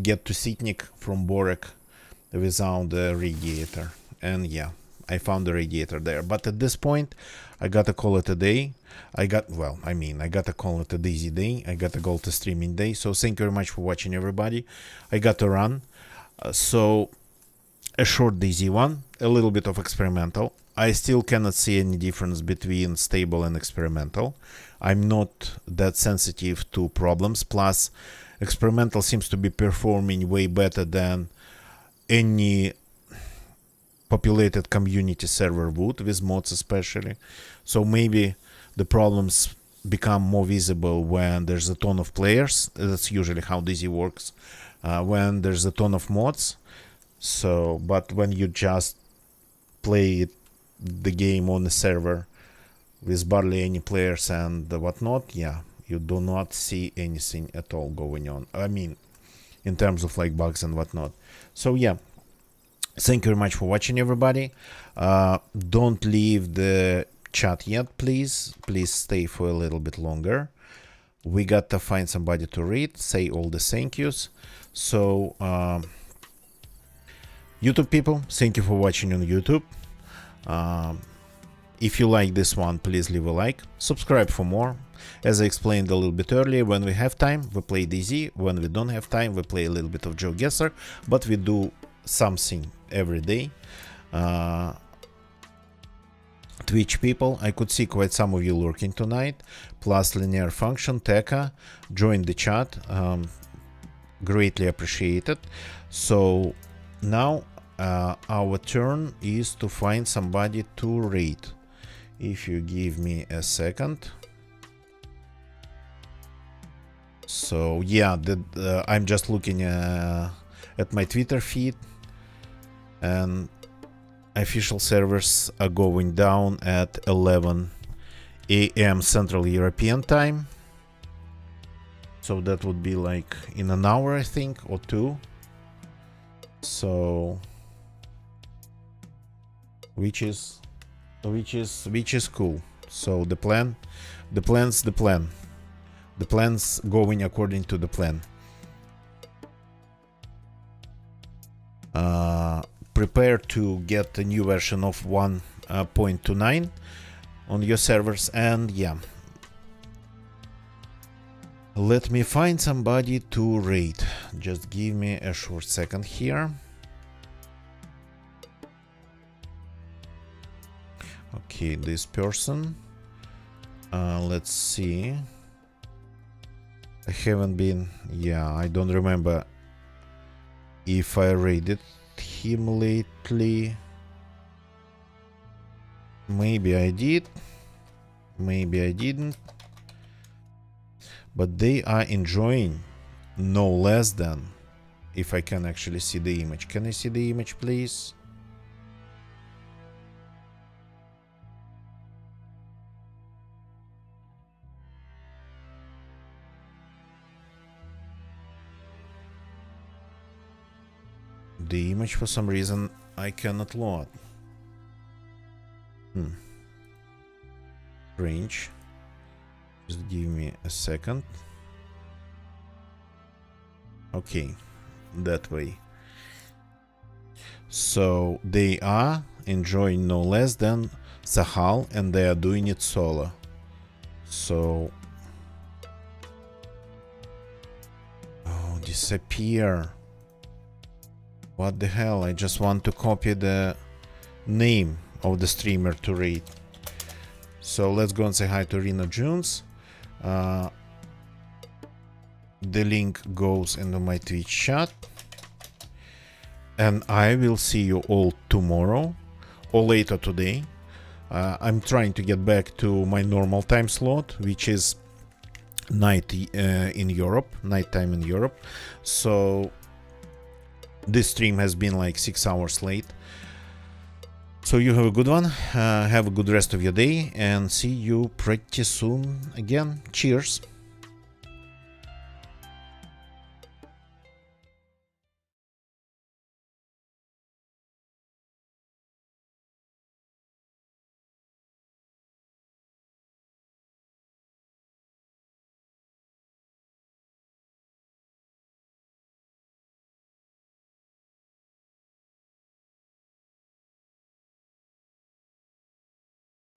get to Sitnik from Borek without the radiator. And yeah, I found the radiator there. But at this point, I gotta call it a day. I gotta call it a daisy day. I gotta go to streaming day. So thank you very much for watching, everybody. I gotta run. So a short daisy one, a little bit of experimental. I still cannot see any difference between stable and experimental. I'm not that sensitive to problems. Plus, experimental seems to be performing way better than any populated community server would, with mods especially. So maybe the problems become more visible when there's a ton of players. That's usually how Daisy works. When there's a ton of mods. So, but when you just play the game on the server with barely any players and whatnot, yeah, you do not see anything at all going on. I mean, in terms of like bugs and whatnot. So yeah, thank you very much for watching, everybody. Don't leave the chat yet, please. Please stay for a little bit longer. We got to find somebody to read, say all the thank yous. So YouTube people, thank you for watching on YouTube. If you like this one, please leave a like, subscribe for more. As I explained a little bit earlier, when we have time, we play DZ. When we don't have time, we play a little bit of Joe Guesser, but we do something every day. Twitch people, I could see quite some of you lurking tonight. Plus linear function, Tekka, join the chat. Greatly appreciated. So now our turn is to find somebody to raid. If you give me a second. So yeah, I'm just looking at my Twitter feed, and official servers are going down at 11 a.m. Central European time. So that would be like in an hour, I think, or two. So which is cool. So the plan's going according to the plan. Prepare to get a new version of 1.29 on your servers, and yeah, let me find somebody to raid. Just give me a short second here. Okay, this person. Let's see. I haven't been... Yeah, I don't remember if I raided him lately. Maybe I did. Maybe I didn't. But they are enjoying no less than... If I can actually see the image. Can I see the image, please? The image, for some reason, I cannot load. Range. Just give me a second. Okay, that way. So they are enjoying no less than Sahal, and they are doing it solo. So... Oh, disappear. What the hell? I just want to copy the name of the streamer to read. So let's go and say hi to Reno Jones. The link goes into my Twitch chat. And I will see you all tomorrow or later today. I'm trying to get back to my normal time slot, which is night in Europe, nighttime in Europe. So this stream has been like 6 hours late. So you have a good one. Have a good rest of your day, and see you pretty soon again. Cheers.